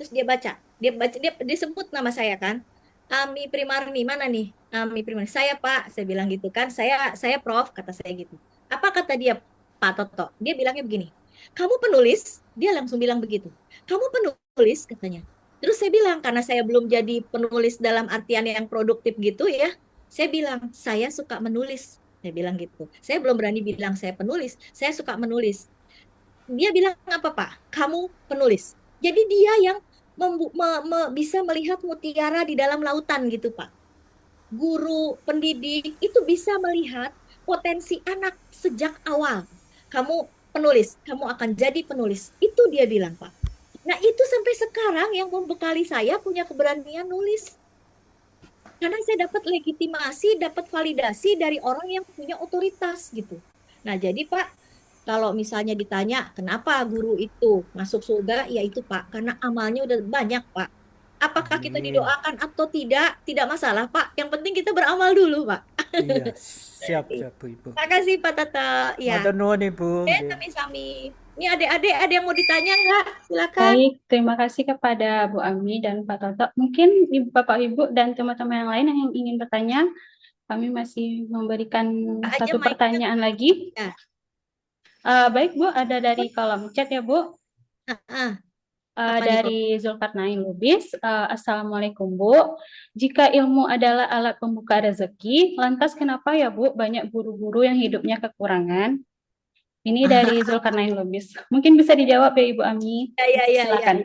terus dia baca dia sebut nama saya kan, Ami Primarni mana nih, Ami Primarni, saya Pak, saya bilang gitu kan, saya Prof, kata saya gitu. Apa kata dia Pak Toto, dia bilangnya begini, kamu penulis, dia langsung bilang begitu, kamu penulis katanya. Terus saya bilang, karena saya belum jadi penulis dalam artian yang produktif gitu ya, saya bilang saya suka menulis, saya bilang gitu. Saya belum berani bilang saya penulis, saya suka menulis. Dia bilang apa Pak? Kamu penulis. Jadi dia yang bisa melihat mutiara di dalam lautan gitu Pak. Guru, pendidik itu bisa melihat potensi anak sejak awal. Kamu penulis, kamu akan jadi penulis. Itu dia bilang Pak. Nah itu sampai sekarang yang membekali saya punya keberanian nulis. Karena saya dapat legitimasi, dapat validasi dari orang yang punya otoritas gitu. Nah, jadi Pak, kalau misalnya ditanya kenapa guru itu masuk surga, ya itu Pak, karena amalnya udah banyak Pak. Apakah kita Amin. didoakan atau tidak, tidak masalah Pak. Yang penting kita beramal dulu Pak. Iya, siap siap Bu Ibu. Terima kasih Pak Tata. Ya, Matur nuwun Ibu. Nggih. sami-sami. Ini adik-adik ada yang mau ditanya nggak? Silakan. Baik, terima kasih kepada Bu Ami dan Pak Toto. Mungkin Bapak Ibu dan teman-teman yang lain yang ingin bertanya, kami masih memberikan Aja satu mic-nya. pertanyaan lagi. Ya. Baik Bu, ada dari kolom chat ya Bu. Apa nih, Dari Zulkarnain Lubis, Assalamualaikum Bu. Jika ilmu adalah alat pembuka rezeki, lantas kenapa ya Bu banyak guru-guru yang hidupnya kekurangan? Ini dari Zulkarnain Lubis. Mungkin bisa dijawab ya Ibu Ami. Ya. Silakan.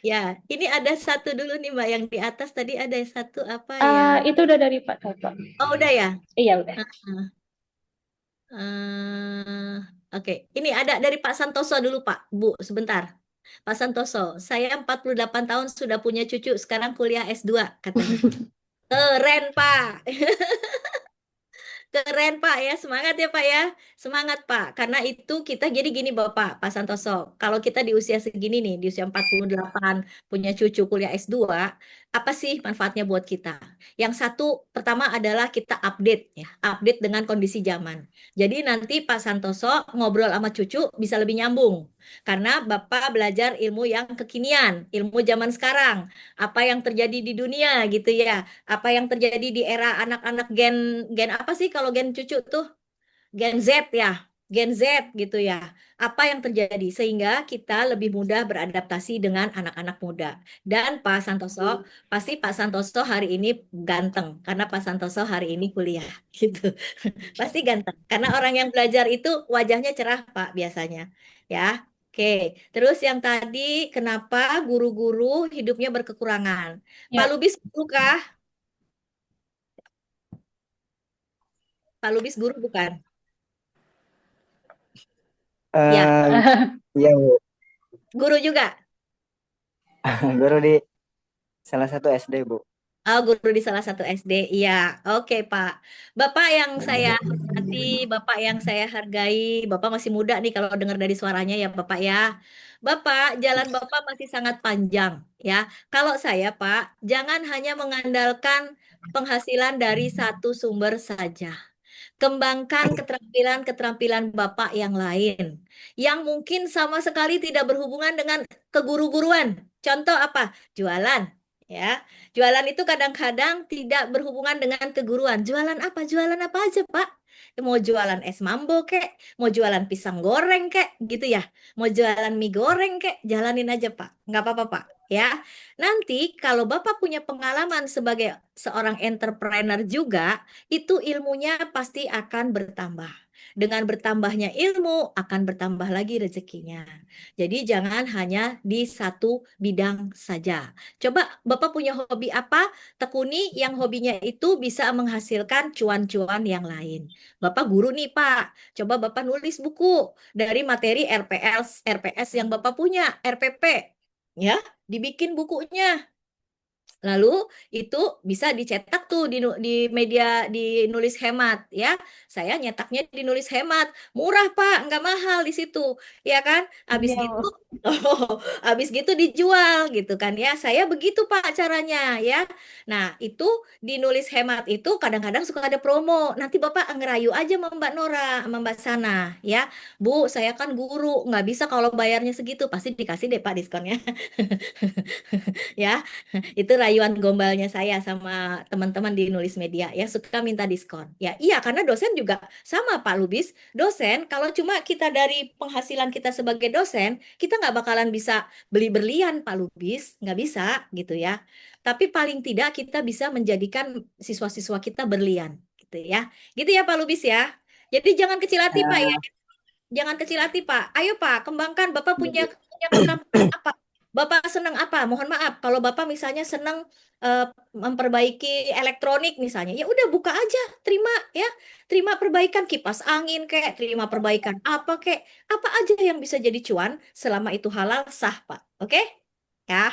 Ya, ini ada satu dulu nih Mbak yang di atas tadi ada satu apa ya? Itu udah dari Pak Toto. Oh udah ya? Iya udah. Oke, ini ada dari Pak Santoso dulu Pak, Bu, sebentar. Pak Santoso, saya 48 tahun sudah punya cucu, sekarang kuliah S2 katanya. Keren Pak. Keren Pak ya, semangat ya Pak ya. Semangat Pak, karena itu kita jadi gini Bapak, Pak Santoso. Kalau kita di usia segini nih, di usia 48 punya cucu kuliah S2, apa sih manfaatnya buat kita? Yang satu, pertama adalah kita update ya, update dengan kondisi zaman. Jadi nanti Pak Santoso ngobrol sama cucu bisa lebih nyambung. Karena Bapak belajar ilmu yang kekinian, ilmu zaman sekarang. Apa yang terjadi di dunia gitu ya, apa yang terjadi di era anak-anak gen gen apa sih kalau gen cucu tuh Gen Z ya, Gen Z gitu ya. Apa yang terjadi sehingga kita lebih mudah beradaptasi dengan anak-anak muda. Dan Pak Santoso, pasti Pak Santoso hari ini ganteng karena Pak Santoso hari ini kuliah gitu. Pasti ganteng karena orang yang belajar itu wajahnya cerah Pak biasanya. Ya. Oke, terus yang tadi kenapa guru-guru hidupnya berkekurangan? Pak Ya. Lubis guru kah? Pak Lubis guru bukan? Ya, Iya, Bu. guru juga. Guru di salah satu SD, Bu. Oh, guru di salah satu SD. Iya, oke Pak. Bapak yang saya hormati, Bapak yang saya hargai, Bapak masih muda nih kalau dengar dari suaranya ya Bapak ya. Bapak, jalan Bapak masih sangat panjang ya. Kalau saya Pak, jangan hanya mengandalkan penghasilan dari satu sumber saja. Kembangkan keterampilan-keterampilan Bapak yang lain, yang mungkin sama sekali tidak berhubungan dengan keguru-guruan. Contoh apa? Jualan, Ya, jualan itu kadang-kadang tidak berhubungan dengan keguruan. Jualan apa? Jualan apa aja, Pak? Mau jualan es mambo kek, mau jualan pisang goreng kek, gitu ya. Mau jualan mie goreng kek, jalanin aja, Pak. Nggak apa-apa, Pak. Ya, nanti kalau Bapak punya pengalaman sebagai seorang entrepreneur juga, itu ilmunya pasti akan bertambah. Dengan bertambahnya ilmu, akan bertambah lagi rezekinya. Jadi jangan hanya di satu bidang saja. Coba Bapak punya hobi apa? Tekuni yang hobinya itu bisa menghasilkan cuan-cuan yang lain. Bapak guru nih, Pak. Coba Bapak nulis buku dari materi RPS yang Bapak punya, RPP. Ya, dibikin bukunya. Lalu itu bisa dicetak tuh di media dinulis hemat ya. Saya nyetaknya dinulis hemat, murah Pak, nggak mahal di situ, ya kan? Habis Iya, gitu, oh, habis gitu dijual gitu kan ya. Saya begitu Pak caranya ya. Nah itu dinulis hemat itu kadang-kadang suka ada promo. Nanti Bapak ngerayu aja sama Mbak Nora, sama Mbak Sana ya. Bu, saya kan guru, nggak bisa kalau bayarnya segitu, pasti dikasih deh Pak diskonnya ya. Itu rayuan gombalnya saya sama teman-teman di nulis media ya, suka minta diskon. Ya iya, karena dosen juga sama Pak Lubis. Dosen kalau cuma kita dari penghasilan kita sebagai dosen, kita nggak bakalan bisa beli berlian Pak Lubis, nggak bisa gitu ya. Tapi paling tidak kita bisa menjadikan siswa-siswa kita berlian gitu ya. Gitu ya Pak Lubis ya. Jadi jangan kecil hati Pak ya. Eh, Jangan kecil hati, Pak. Ayo, Pak, kembangkan. Bapak iya, punya Bu. punya keterampilan apa? Bapak senang apa? Mohon maaf, kalau Bapak misalnya senang eh, memperbaiki elektronik misalnya, ya udah buka aja, terima ya. Terima perbaikan kipas angin kek, terima perbaikan apa kek. Apa aja yang bisa jadi cuan selama itu halal sah, Pak. Oke? Ya.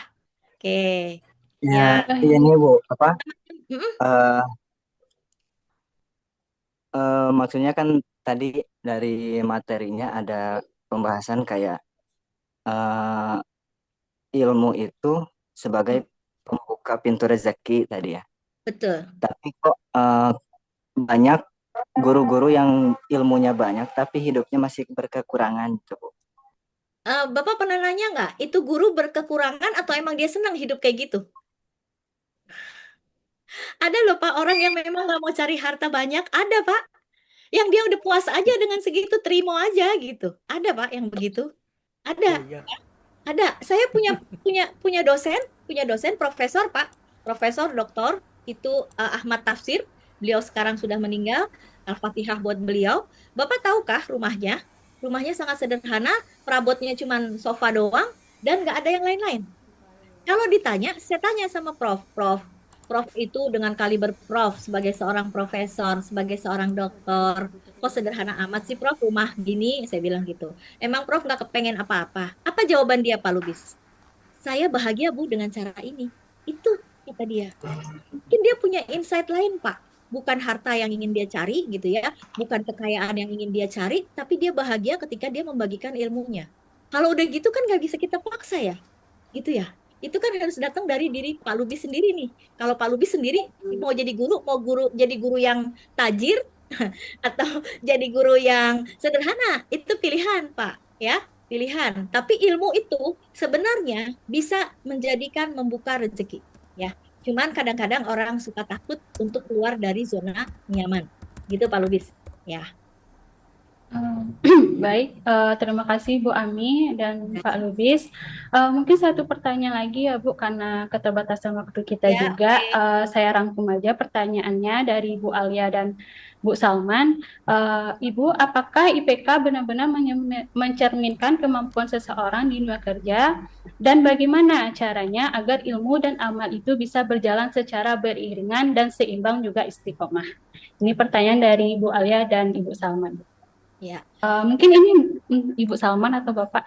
Oke. Ya, Ya. iya nih Bu, apa? Mm-mm. eh maksudnya kan tadi dari materinya ada pembahasan kayak eh, ilmu itu sebagai pembuka pintu rezeki tadi ya. Betul. Tapi kok banyak guru-guru yang ilmunya banyak tapi hidupnya masih berkekurangan gitu, Bu. Bapak pernah nanya nggak, itu guru berkekurangan atau emang dia senang hidup kayak gitu? Ada loh Pak, orang yang memang nggak mau cari harta banyak, ada Pak. Yang dia udah puas aja dengan segitu, terima aja gitu. Ada Pak yang begitu. Oh Ada, iya. ada. Saya punya dosen profesor Pak, profesor doktor itu Ahmad Tafsir. Beliau sekarang sudah meninggal. Al-Fatihah buat beliau. Bapak tahukah rumahnya? Rumahnya sangat sederhana, perabotnya cuma sofa doang dan nggak ada yang lain-lain. Kalau ditanya, saya tanya sama Prof itu dengan kaliber Prof sebagai seorang profesor, sebagai seorang dokter, kok sederhana amat sih Prof rumah gini, saya bilang gitu. Emang Prof nggak kepengen apa-apa? Apa jawaban dia Pak Lubis? Saya bahagia Bu dengan cara ini. Itu kata dia. Mungkin dia punya insight lain Pak. Bukan harta yang ingin dia cari gitu ya, bukan kekayaan yang ingin dia cari, tapi dia bahagia ketika dia membagikan ilmunya. Kalau udah gitu kan nggak bisa kita paksa ya gitu ya. Itu kan harus datang dari diri Pak Lubis sendiri nih. Kalau Pak Lubis sendiri mau jadi guru, mau jadi guru yang tajir atau jadi guru yang sederhana, itu pilihan, Pak, ya, pilihan. Tapi ilmu itu sebenarnya bisa menjadikan membuka rezeki, ya. Cuman kadang-kadang orang suka takut untuk keluar dari zona nyaman. Gitu Pak Lubis. Ya. Baik, terima kasih Bu Ami dan Pak Lubis. Mungkin satu pertanyaan lagi ya Bu, karena keterbatasan waktu kita Ya, juga. oke. Saya rangkum aja pertanyaannya dari Bu Alia dan Bu Salman. Ibu, apakah IPK benar-benar mencerminkan kemampuan seseorang di dunia kerja? Dan bagaimana caranya agar ilmu dan amal itu bisa berjalan secara beriringan dan seimbang juga istiqomah? Ini pertanyaan dari Bu Alia dan Ibu Salman. Ya, Mungkin ini Ibu Salman atau Bapak?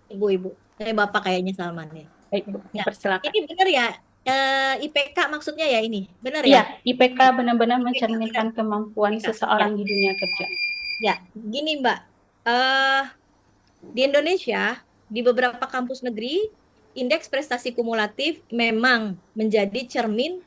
ibu-ibu. Saya Bapak kayaknya Salman ya. Baik, Bu, Ya, persilakan. ini benar ya. IPK maksudnya ya ini, benar Iya, ya? IPK benar-benar IPK benar. mencerminkan kemampuan IPK. Ya, seseorang di dunia kerja. ya. Gini Mbak, eh di Indonesia di beberapa kampus negeri indeks prestasi kumulatif memang menjadi cermin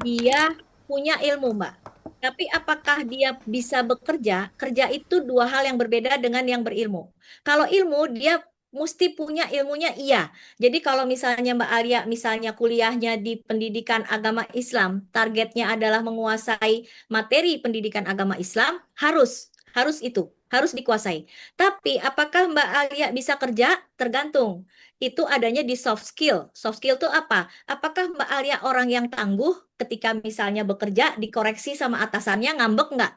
dia punya ilmu Mbak. Tapi apakah dia bisa bekerja? Kerja itu dua hal yang berbeda dengan yang berilmu. Kalau ilmu dia mesti punya ilmunya, iya. Jadi kalau misalnya Mbak Alia misalnya kuliahnya di pendidikan agama Islam, targetnya adalah menguasai materi pendidikan agama Islam, harus itu, harus dikuasai. Tapi apakah Mbak Alia bisa kerja? Tergantung. Itu adanya di soft skill. Soft skill itu apa? Apakah Mbak Alia orang yang tangguh ketika misalnya bekerja dikoreksi sama atasannya ngambek nggak?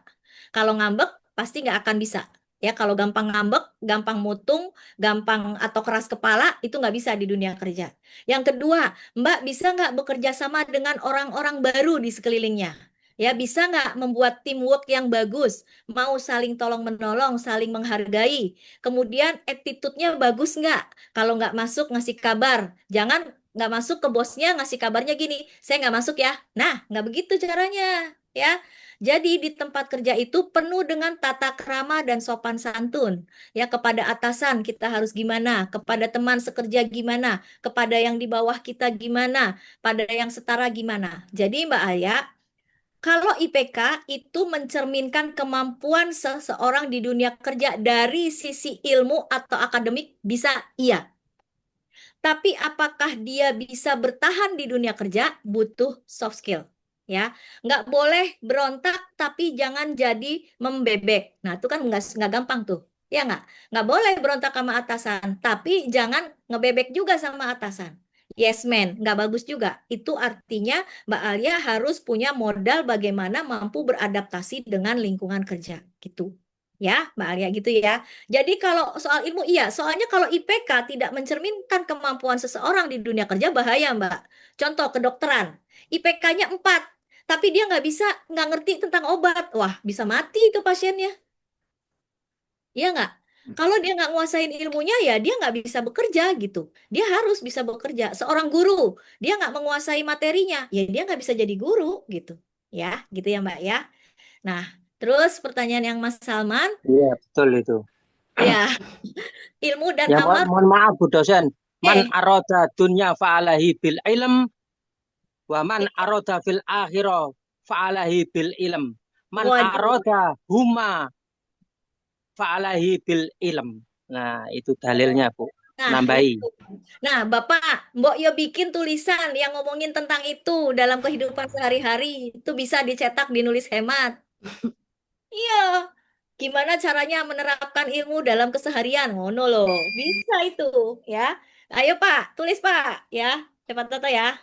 Kalau ngambek pasti nggak akan bisa. Ya, kalau gampang ngambek, gampang mutung, gampang atau keras kepala, itu nggak bisa di dunia kerja. Yang kedua, Mbak bisa nggak bekerja sama dengan orang-orang baru di sekelilingnya? Ya, bisa nggak membuat teamwork yang bagus? Mau saling tolong-menolong, saling menghargai. Kemudian attitude-nya bagus nggak? Kalau nggak masuk, ngasih kabar. Jangan nggak masuk ke bosnya, ngasih kabarnya gini, saya nggak masuk ya. Nah, nggak begitu caranya. Ya, jadi di tempat kerja itu penuh dengan tata krama dan sopan santun. Ya, kepada atasan kita harus gimana, kepada teman sekerja gimana, kepada yang di bawah kita gimana, pada yang setara gimana. Jadi Mbak Aya, kalau IPK itu mencerminkan kemampuan seseorang di dunia kerja dari sisi ilmu atau akademik bisa iya. Tapi apakah dia bisa bertahan di dunia kerja? Butuh soft skill. Ya, nggak boleh berontak, tapi jangan jadi membebek. Nah, itu kan nggak gampang tuh. Ya nggak boleh berontak sama atasan, tapi jangan ngebebek juga sama atasan. Yes man, nggak bagus juga. Itu artinya Mbak Alia harus punya modal bagaimana mampu beradaptasi dengan lingkungan kerja. Gitu. Ya, Mbak Alia gitu ya. Jadi kalau soal ilmu iya, soalnya kalau IPK tidak mencerminkan kemampuan seseorang di dunia kerja bahaya, Mbak. Contoh kedokteran, IPK-nya 4, tapi dia nggak ngerti tentang obat. Wah, bisa mati itu pasiennya. Iya nggak? Kalau dia nggak nguasain ilmunya ya dia nggak bisa bekerja gitu. Dia harus bisa bekerja. Seorang guru, dia nggak menguasai materinya, ya dia nggak bisa jadi guru gitu. Ya, gitu ya Mbak ya. Nah, terus pertanyaan yang Mas Salman, Iya, betul itu. ya ilmu dan Ya, amal. mohon maaf Bu dosen. Man Eh, aroda dunya fa'alahi bil ilm wa man aroda fil akhirah fa'alahi bil ilm. Man waduh. aroda huma fa'alahi bil ilm. Nah, itu dalilnya Bu. Nah, Nambahi. itu. Nah, Bapak, Mbok yo bikin tulisan yang ngomongin tentang itu dalam kehidupan sehari-hari. Itu bisa dicetak, dinulis hemat. Iya. Gimana caranya menerapkan ilmu dalam keseharian? Ngono loh. Bisa itu, ya. Ayo, Pak, tulis, Pak, ya. Cepat Toto ya.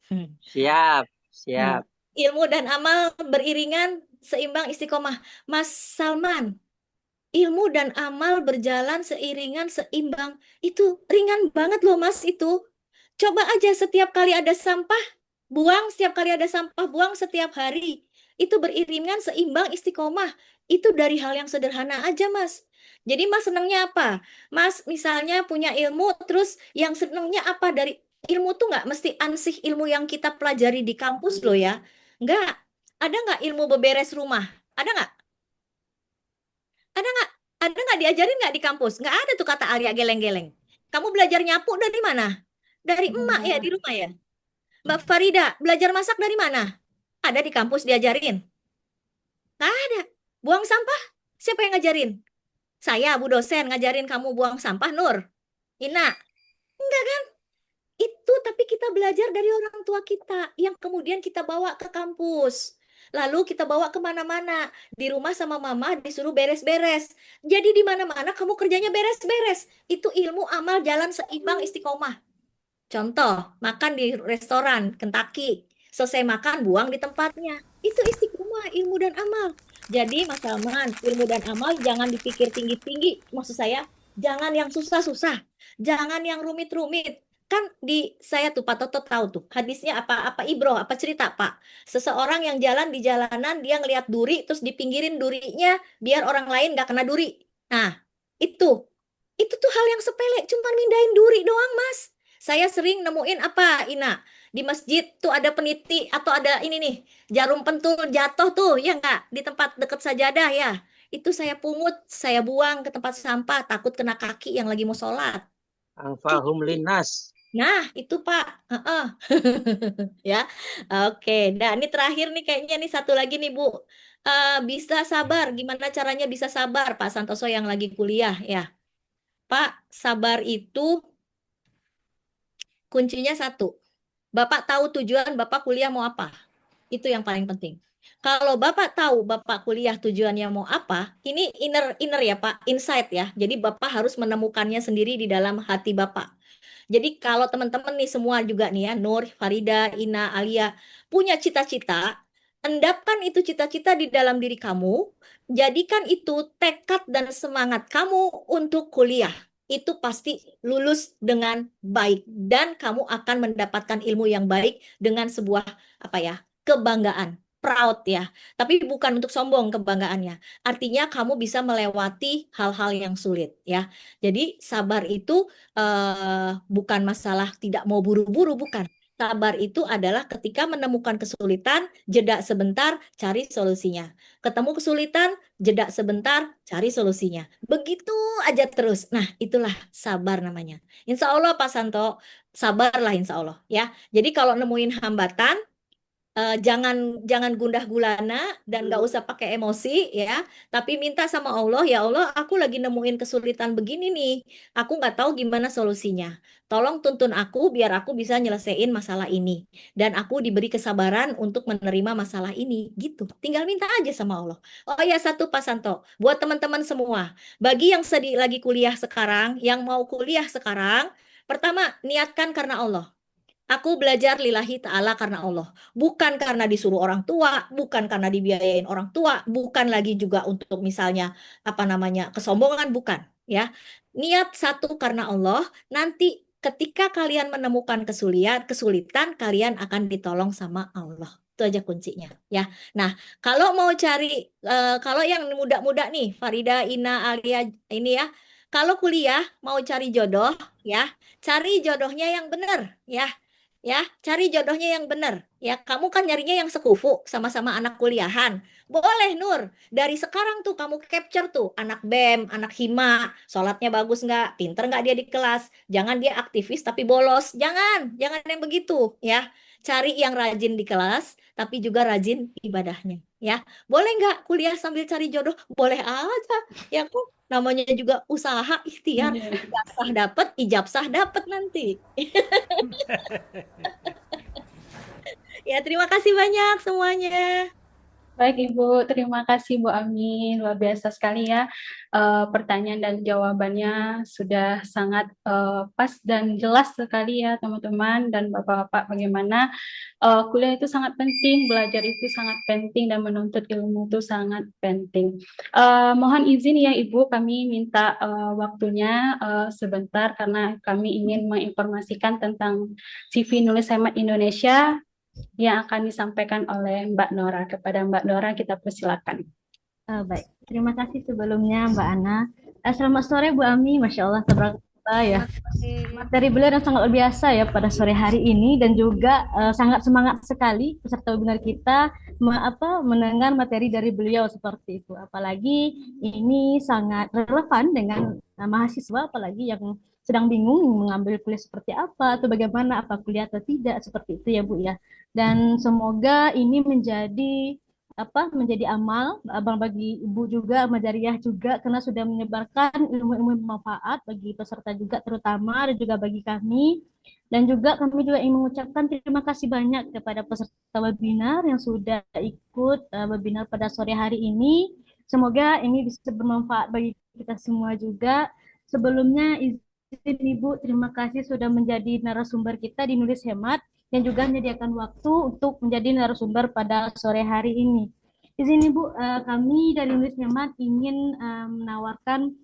Hmm. Siap, Nah, siap. ilmu dan amal beriringan, seimbang istiqomah. Mas Salman, ilmu dan amal berjalan seiringan, seimbang. Itu ringan banget loh, Mas, itu. Coba aja setiap kali ada sampah, buang, setiap kali ada sampah, buang setiap hari. Itu beriringan, seimbang, istiqomah. Itu dari hal yang sederhana aja, Mas. Jadi Mas senangnya apa? Mas misalnya punya ilmu, terus yang senangnya apa dari ilmu tuh nggak mesti ansih ilmu yang kita pelajari di kampus loh ya. Nggak. Ada nggak ilmu beberes rumah? Ada nggak? Ada nggak? Ada nggak diajarin nggak di kampus? Nggak ada tuh kata Arya geleng-geleng. Kamu belajar nyapu dari mana? Dari emak ya di rumah ya. Mbak Farida, belajar masak dari mana? Ada di kampus diajarin? Nggak ada. Buang sampah? Siapa yang ngajarin? Saya, Bu dosen, ngajarin kamu buang sampah, Nur. Ina, enggak kan? Itu tapi kita belajar dari orang tua kita yang kemudian kita bawa ke kampus. Lalu kita bawa kemana-mana. Di rumah sama mama disuruh beres-beres. Jadi di mana-mana kamu kerjanya beres-beres. Itu ilmu amal jalan seimbang istiqomah. Contoh, makan di restoran Kentucky. Selesai makan, buang di tempatnya. Itu istiqomah, ilmu dan amal. Jadi, Mas Salman, ilmu dan amal jangan dipikir tinggi-tinggi. Maksud saya, jangan yang susah-susah. Jangan yang rumit-rumit. Kan saya tuh, Pak Toto tahu tuh, hadisnya apa ibroh, apa cerita, Pak. Seseorang yang jalan di jalanan, dia ngelihat duri, terus dipinggirin durinya, biar orang lain nggak kena duri. Nah, itu. Itu tuh hal yang sepele, cuma mindahin duri doang, Mas. Saya sering nemuin apa, Ina? Di masjid tuh ada peniti atau ada ini nih, jarum pentul jatuh tuh, ya nggak? Di tempat deket sajadah ya. Itu saya pungut, saya buang ke tempat sampah, takut kena kaki yang lagi mau sholat. Kayak Anfahum gitu. linnas. Nah, itu Pak. Heeh. Ya, oke. Nah, ini terakhir nih kayaknya nih satu lagi nih Bu. Bisa sabar, gimana caranya bisa sabar Pak Santoso yang lagi kuliah ya? Pak, sabar itu kuncinya satu. Bapak tahu tujuan Bapak kuliah mau apa. Itu yang paling penting. Kalau Bapak tahu Bapak kuliah tujuannya mau apa, ini inner ya Pak, insight ya. Jadi Bapak harus menemukannya sendiri di dalam hati Bapak. Jadi kalau teman-teman nih semua juga nih ya, Nur, Farida, Ina, Alia, punya cita-cita, endapkan itu cita-cita di dalam diri kamu, jadikan itu tekad dan semangat kamu untuk kuliah. Itu pasti lulus dengan baik dan kamu akan mendapatkan ilmu yang baik dengan sebuah apa ya, kebanggaan, proud ya. Tapi bukan untuk sombong kebanggaannya. Artinya kamu bisa melewati hal-hal yang sulit ya. Jadi sabar itu bukan masalah tidak mau buru-buru, bukan. Sabar itu adalah ketika menemukan kesulitan, jeda sebentar, cari solusinya. Ketemu kesulitan, jeda sebentar, cari solusinya. Begitu aja terus. Nah, itulah sabar namanya. Insya Allah, Pak Santo, sabarlah insya Allah ya. Jadi kalau nemuin hambatan, jangan gundah gulana dan nggak usah pakai emosi ya, tapi minta sama Allah, ya Allah, aku lagi nemuin kesulitan begini nih, aku nggak tahu gimana solusinya. Tolong tuntun aku biar aku bisa nyelesain masalah ini dan aku diberi kesabaran untuk menerima masalah ini, gitu. Tinggal minta aja sama Allah. Oh ya, satu Pak Santo, buat teman-teman semua, bagi yang sedih lagi kuliah sekarang, yang mau kuliah sekarang, pertama niatkan karena Allah. Aku belajar lillahi ta'ala karena Allah. Bukan karena disuruh orang tua, bukan karena dibiayain orang tua, bukan lagi juga untuk misalnya apa namanya kesombongan, bukan. Ya, niat satu karena Allah. Nanti ketika kalian menemukan kesulitan, kalian akan ditolong sama Allah. Itu aja kuncinya. Ya, nah kalau mau cari, kalau yang muda-muda nih, Farida, Ina, Alia ini ya, kalau kuliah mau cari jodoh, ya, cari jodohnya yang benar, ya. Ya, cari jodohnya yang benar. Ya, kamu kan nyarinya yang sekufu, sama-sama anak kuliahan. Boleh, Nur. Dari sekarang tuh kamu capture tuh anak BEM, anak Hima, sholatnya bagus nggak, pinter nggak dia di kelas. Jangan dia aktivis tapi bolos. Jangan yang begitu. Ya, cari yang rajin di kelas, tapi juga rajin ibadahnya. Ya, boleh nggak kuliah sambil cari jodoh? Boleh aja. Ya, kok namanya juga usaha ikhtiar. Ijazah dapat, ijabsah dapat nanti. Ya, terima kasih banyak semuanya. Baik Ibu, terima kasih Bu Ami, luar biasa sekali ya. Pertanyaan dan jawabannya sudah sangat pas dan jelas sekali ya teman-teman dan Bapak-Bapak, bagaimana kuliah itu sangat penting, belajar itu sangat penting, dan menuntut ilmu itu sangat penting. Mohon izin ya Ibu, kami minta waktunya sebentar karena kami ingin menginformasikan tentang CV Nulis Hemat Indonesia yang akan disampaikan oleh Mbak Nora. Kepada Mbak Nora kita persilakan. Baik, terima kasih sebelumnya Mbak Ana. Selamat sore Bu Ami, Masya Allah, tabarakallah ya. Materi beliau yang sangat luar biasa ya pada sore hari ini, dan juga sangat semangat sekali peserta webinar kita mendengar materi dari beliau seperti itu. Apalagi ini sangat relevan dengan mahasiswa, apalagi yang sedang bingung mengambil kuliah seperti apa atau bagaimana, apa kuliah atau tidak, seperti itu ya Bu ya. Dan semoga ini menjadi amal bagi Ibu juga, amal jariah juga, karena sudah menyebarkan ilmu-ilmu bermanfaat bagi peserta juga terutama, dan juga bagi kami. Dan juga kami juga ingin mengucapkan terima kasih banyak kepada peserta webinar yang sudah ikut webinar pada sore hari ini. Semoga ini bisa bermanfaat bagi kita semua juga. Sebelumnya izin Ibu, terima kasih sudah menjadi narasumber kita di Nulis Hemat, yang juga menyediakan waktu untuk menjadi narasumber pada sore hari ini. Di sini Bu, kami dari Nulis Hemat ingin menawarkan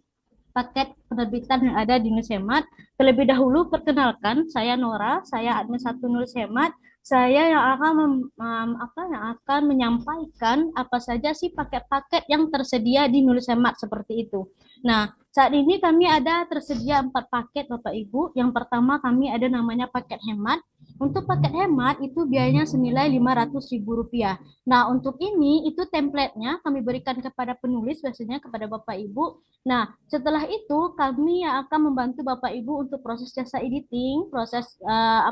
paket penerbitan yang ada di Nulis Hemat. Terlebih dahulu perkenalkan, saya Nora, saya admin 1 Nulis Hemat. Saya yang akan menyampaikan apa saja sih paket-paket yang tersedia di Nulis Hemat seperti itu. Nah, saat ini kami ada tersedia 4 paket Bapak Ibu. Yang pertama kami ada namanya paket hemat. Untuk paket hemat itu biayanya senilai Rp500.000. Nah, untuk ini itu template-nya kami berikan kepada penulis, biasanya kepada Bapak Ibu. Nah, setelah itu kami yang akan membantu Bapak Ibu untuk proses jasa editing, proses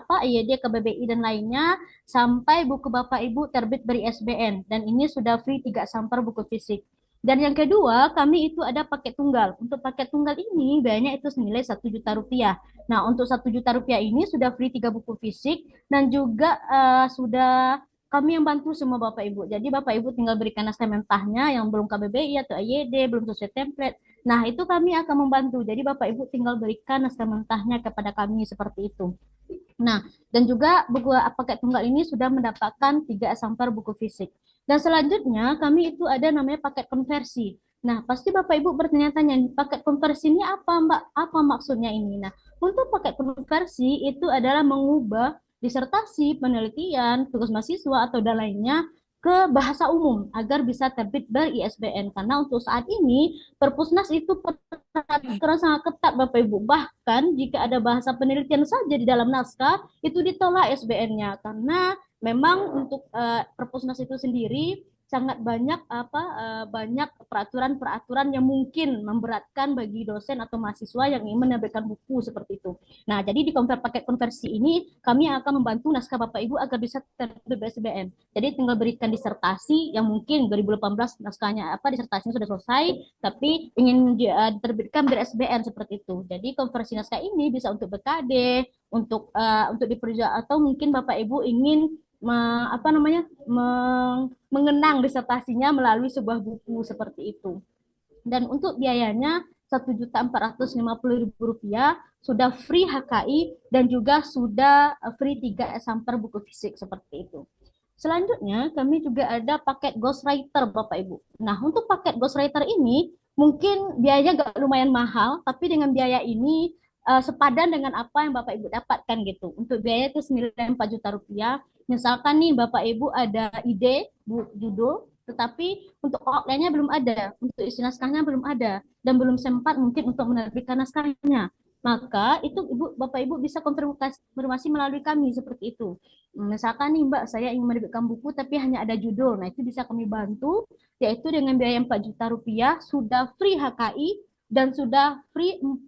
IED ke BBI dan lainnya, sampai buku Bapak Ibu terbit dari ISBN. Dan ini sudah free 3 sampel buku fisik. Dan yang kedua, kami itu ada paket tunggal. Untuk paket tunggal ini biayanya itu senilai 1 juta rupiah. Nah, untuk 1 juta rupiah ini sudah free 3 buku fisik dan juga sudah kami yang bantu semua Bapak Ibu. Jadi Bapak Ibu tinggal berikan naskah mentahnya yang belum KBBI atau AYD, belum sesuai template. Nah, itu kami akan membantu. Jadi Bapak Ibu tinggal berikan naskah mentahnya kepada kami seperti itu. Nah, dan juga buku paket tunggal ini sudah mendapatkan 3 eksemplar buku fisik. Dan selanjutnya kami itu ada namanya paket konversi. Nah, pasti Bapak Ibu bertanya-tanya, paket konversi ini apa Mbak? Apa maksudnya ini? Nah, untuk paket konversi itu adalah mengubah disertasi, penelitian, tugas mahasiswa atau dan lainnya ke bahasa umum agar bisa terbit ber-ISBN. Karena untuk saat ini Perpusnas itu peraturan sangat ketat Bapak Ibu. Bahkan jika ada bahasa penelitian saja di dalam naskah itu ditolak ISBN-nya karena memang untuk Perpusnas itu sendiri sangat banyak peraturan-peraturan yang mungkin memberatkan bagi dosen atau mahasiswa yang ingin menerbitkan buku seperti itu. Nah, jadi di paket konversi ini kami akan membantu naskah Bapak Ibu agar bisa terbit SBN. Jadi tinggal berikan disertasi yang mungkin 2018 naskahnya disertasinya sudah selesai, tapi ingin diterbitkan ber-SBN seperti itu. Jadi konversi naskah ini bisa untuk BKD, untuk diperja atau mungkin Bapak Ibu ingin mengenang disertasinya melalui sebuah buku seperti itu. Dan untuk biayanya Rp1.450.000 sudah free HKI dan juga sudah free 3 eksemplar buku fisik seperti itu. Selanjutnya kami juga ada paket ghostwriter Bapak Ibu. Nah, untuk paket ghostwriter ini mungkin biayanya agak lumayan mahal, tapi dengan biaya ini sepadan dengan apa yang Bapak Ibu dapatkan gitu. Untuk biaya itu senilai 4 juta rupiah. Misalkan nih Bapak Ibu ada ide judul, tetapi untuk outline-nya belum ada, untuk isi naskahnya belum ada, dan belum sempat mungkin untuk menerbitkan naskahnya. Maka itu Bapak Ibu bisa konfirmasi melalui kami seperti itu. Misalkan nih Mbak, saya ingin menerbitkan buku tapi hanya ada judul. Nah, itu bisa kami bantu, yaitu dengan biaya 4 juta rupiah, sudah free HKI, dan sudah free 4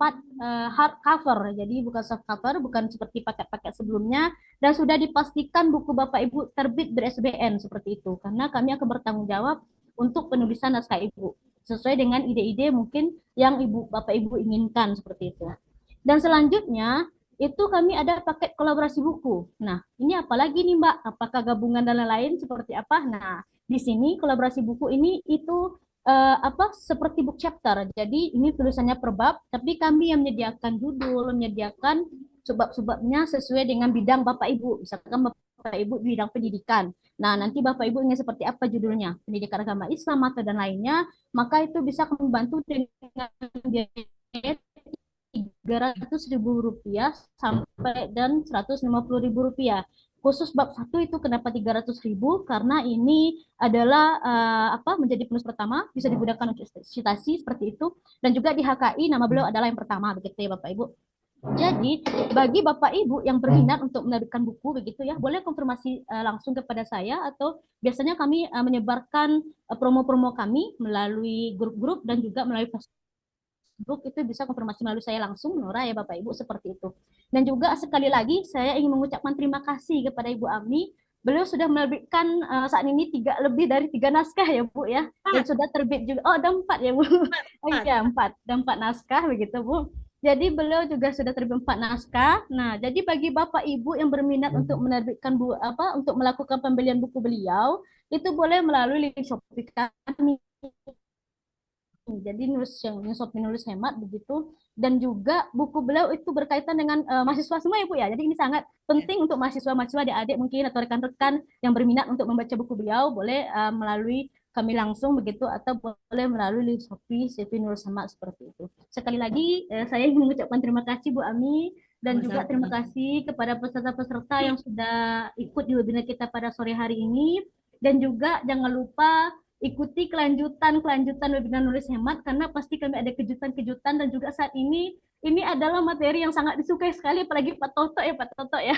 hardcover. Jadi bukan soft cover, bukan seperti paket-paket sebelumnya, dan sudah dipastikan buku Bapak Ibu terbit ber-SBN seperti itu. Karena kami akan bertanggung jawab untuk penulisan naskah Ibu sesuai dengan ide-ide mungkin yang Bapak Ibu inginkan seperti itu. Dan selanjutnya itu kami ada paket kolaborasi buku. Nah, ini apalagi nih Mbak? Apakah gabungan dan lain-lain seperti apa? Nah, di sini kolaborasi buku ini itu seperti book chapter. Jadi ini tulisannya per bab, tapi kami yang menyediakan judul, menyediakan subbab-subbabnya sesuai dengan bidang Bapak Ibu. Misalkan Bapak Ibu bidang pendidikan. Nah, nanti Bapak Ibu ingin seperti apa judulnya? Pendidikan agama Islam atau dan lainnya, maka itu bisa membantu dengan biaya Rp300.000 sampai dan Rp150.000. Khusus bab 1 itu kenapa 300.000? Karena ini adalah menjadi penulis pertama, bisa digunakan untuk citasi seperti itu, dan juga di HKI nama beliau adalah yang pertama, begitu ya Bapak Ibu. Jadi bagi Bapak Ibu yang berminat untuk menerbitkan buku begitu ya, boleh konfirmasi langsung kepada saya, atau biasanya kami menyebarkan promo-promo kami melalui grup-grup dan juga melalui Facebook, itu bisa konfirmasi melalui saya langsung, Nora ya Bapak Ibu, seperti itu. Dan juga sekali lagi saya ingin mengucapkan terima kasih kepada Ibu Ami. Beliau sudah menerbitkan saat ini lebih dari 3 naskah ya Bu ya, dan sudah terbit juga. Oh, ada 4 ya Bu. Oh iya, 4. Ada 4 naskah begitu Bu. Jadi beliau juga sudah terbit 4 naskah. Nah, jadi bagi Bapak Ibu yang berminat untuk menerbitkan untuk melakukan pembelian buku beliau, itu boleh melalui link Shopee kami. Jadi Shopee nulis hemat begitu, dan juga buku beliau itu berkaitan dengan mahasiswa semua ya Bu ya. Jadi ini sangat penting untuk mahasiswa-mahasiswa, adik-adik mungkin atau rekan-rekan yang berminat untuk membaca buku beliau, boleh melalui kami langsung begitu, atau boleh melalui Shopee nulis hemat seperti itu. Sekali lagi saya ingin mengucapkan terima kasih Bu Ami, dan juga terima kasih kepada peserta-peserta yang sudah ikut di webinar kita pada sore hari ini. Dan juga jangan lupa ikuti kelanjutan webinar nulis hemat, karena pasti kami ada kejutan-kejutan, dan juga saat ini adalah materi yang sangat disukai sekali, apalagi Pak Toto ya.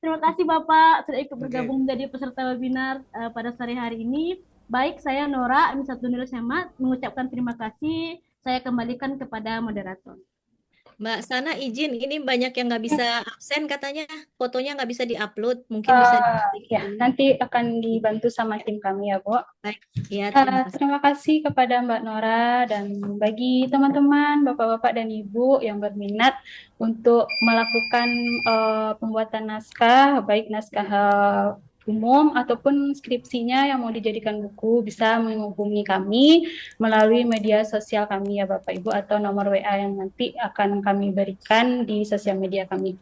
Terima kasih Bapak sudah ikut bergabung menjadi peserta webinar pada sore hari ini. Baik, saya Nora, M1 Nulis Hemat, mengucapkan terima kasih. Saya kembalikan kepada moderator. Mbak Sana izin, ini banyak yang nggak bisa absen katanya, fotonya nggak bisa diupload, mungkin bisa Ya, dulu. nanti akan dibantu sama tim kami ya, Bu. Baik, ya terima kasih. Terima kasih kepada Mbak Nora dan bagi teman-teman, Bapak-Bapak dan Ibu yang berminat untuk melakukan pembuatan naskah, baik naskah umum ataupun skripsinya yang mau dijadikan buku, bisa menghubungi kami melalui media sosial kami ya Bapak Ibu, atau nomor WA yang nanti akan kami berikan di sosial media kami.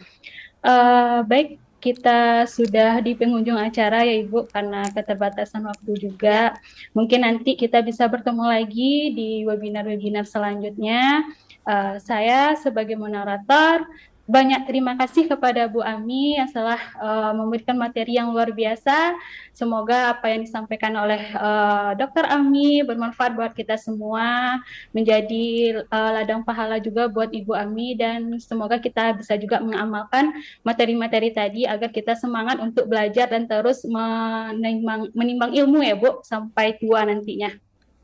Baik, kita sudah di penghujung acara ya Ibu, karena keterbatasan waktu juga. Mungkin nanti kita bisa bertemu lagi di webinar-webinar selanjutnya. Saya sebagai moderator, banyak terima kasih kepada Bu Ami yang telah memberikan materi yang luar biasa. Semoga apa yang disampaikan oleh Dr. Ami bermanfaat buat kita semua, menjadi ladang pahala juga buat Ibu Ami, dan semoga kita bisa juga mengamalkan materi-materi tadi agar kita semangat untuk belajar dan terus menimbang ilmu ya Bu sampai tua nantinya.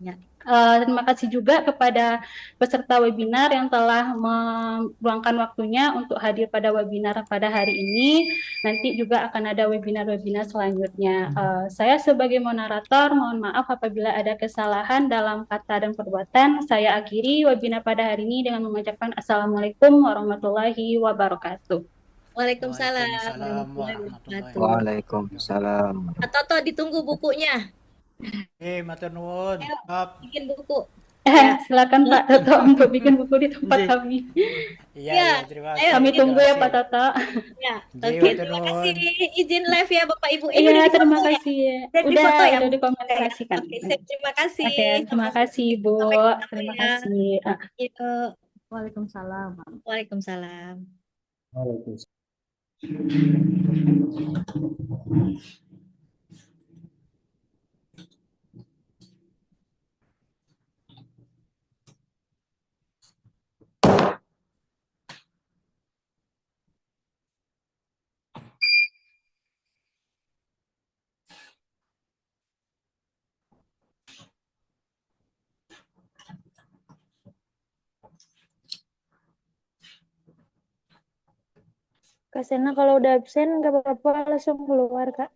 Ya. Terima kasih juga kepada peserta webinar yang telah meluangkan waktunya untuk hadir pada webinar pada hari ini. Nanti juga akan ada webinar-webinar selanjutnya. Saya sebagai moderator mohon maaf apabila ada kesalahan dalam kata dan perbuatan. Saya akhiri webinar pada hari ini dengan mengucapkan Assalamualaikum warahmatullahi wabarakatuh. Waalaikumsalam Waalaikumsalam warahmatullahi warahmatullahi wabarakatuh. Waalaikumsalam. Pak Toto ditunggu bukunya. matur nuwun. Ayo, Maaf. bikin buku. Ya. Silakan Pak Toto untuk bikin buku di tempat Nggih. kami. Iya, Ya, iya, terima ayo, kasih. Kami bikin tunggu Terima ya buku. Pak kasih. Toto. Ya, Nggih, oke. matur Terima kasih. nuwun. Izin live ya Bapak Ibu. Ini Iya, udah terima difoto ya? kasih. Udah difoto ya? Udah Bu? dikomunikasikan. Oke, sip. Terima kasih. Oke, terima kasih Bu. Sampai ketemu Terima ya. kasih. Yuk. Waalaikumsalam. Waalaikumsalam. Kak Sena kalau udah absen nggak apa-apa langsung keluar Kak.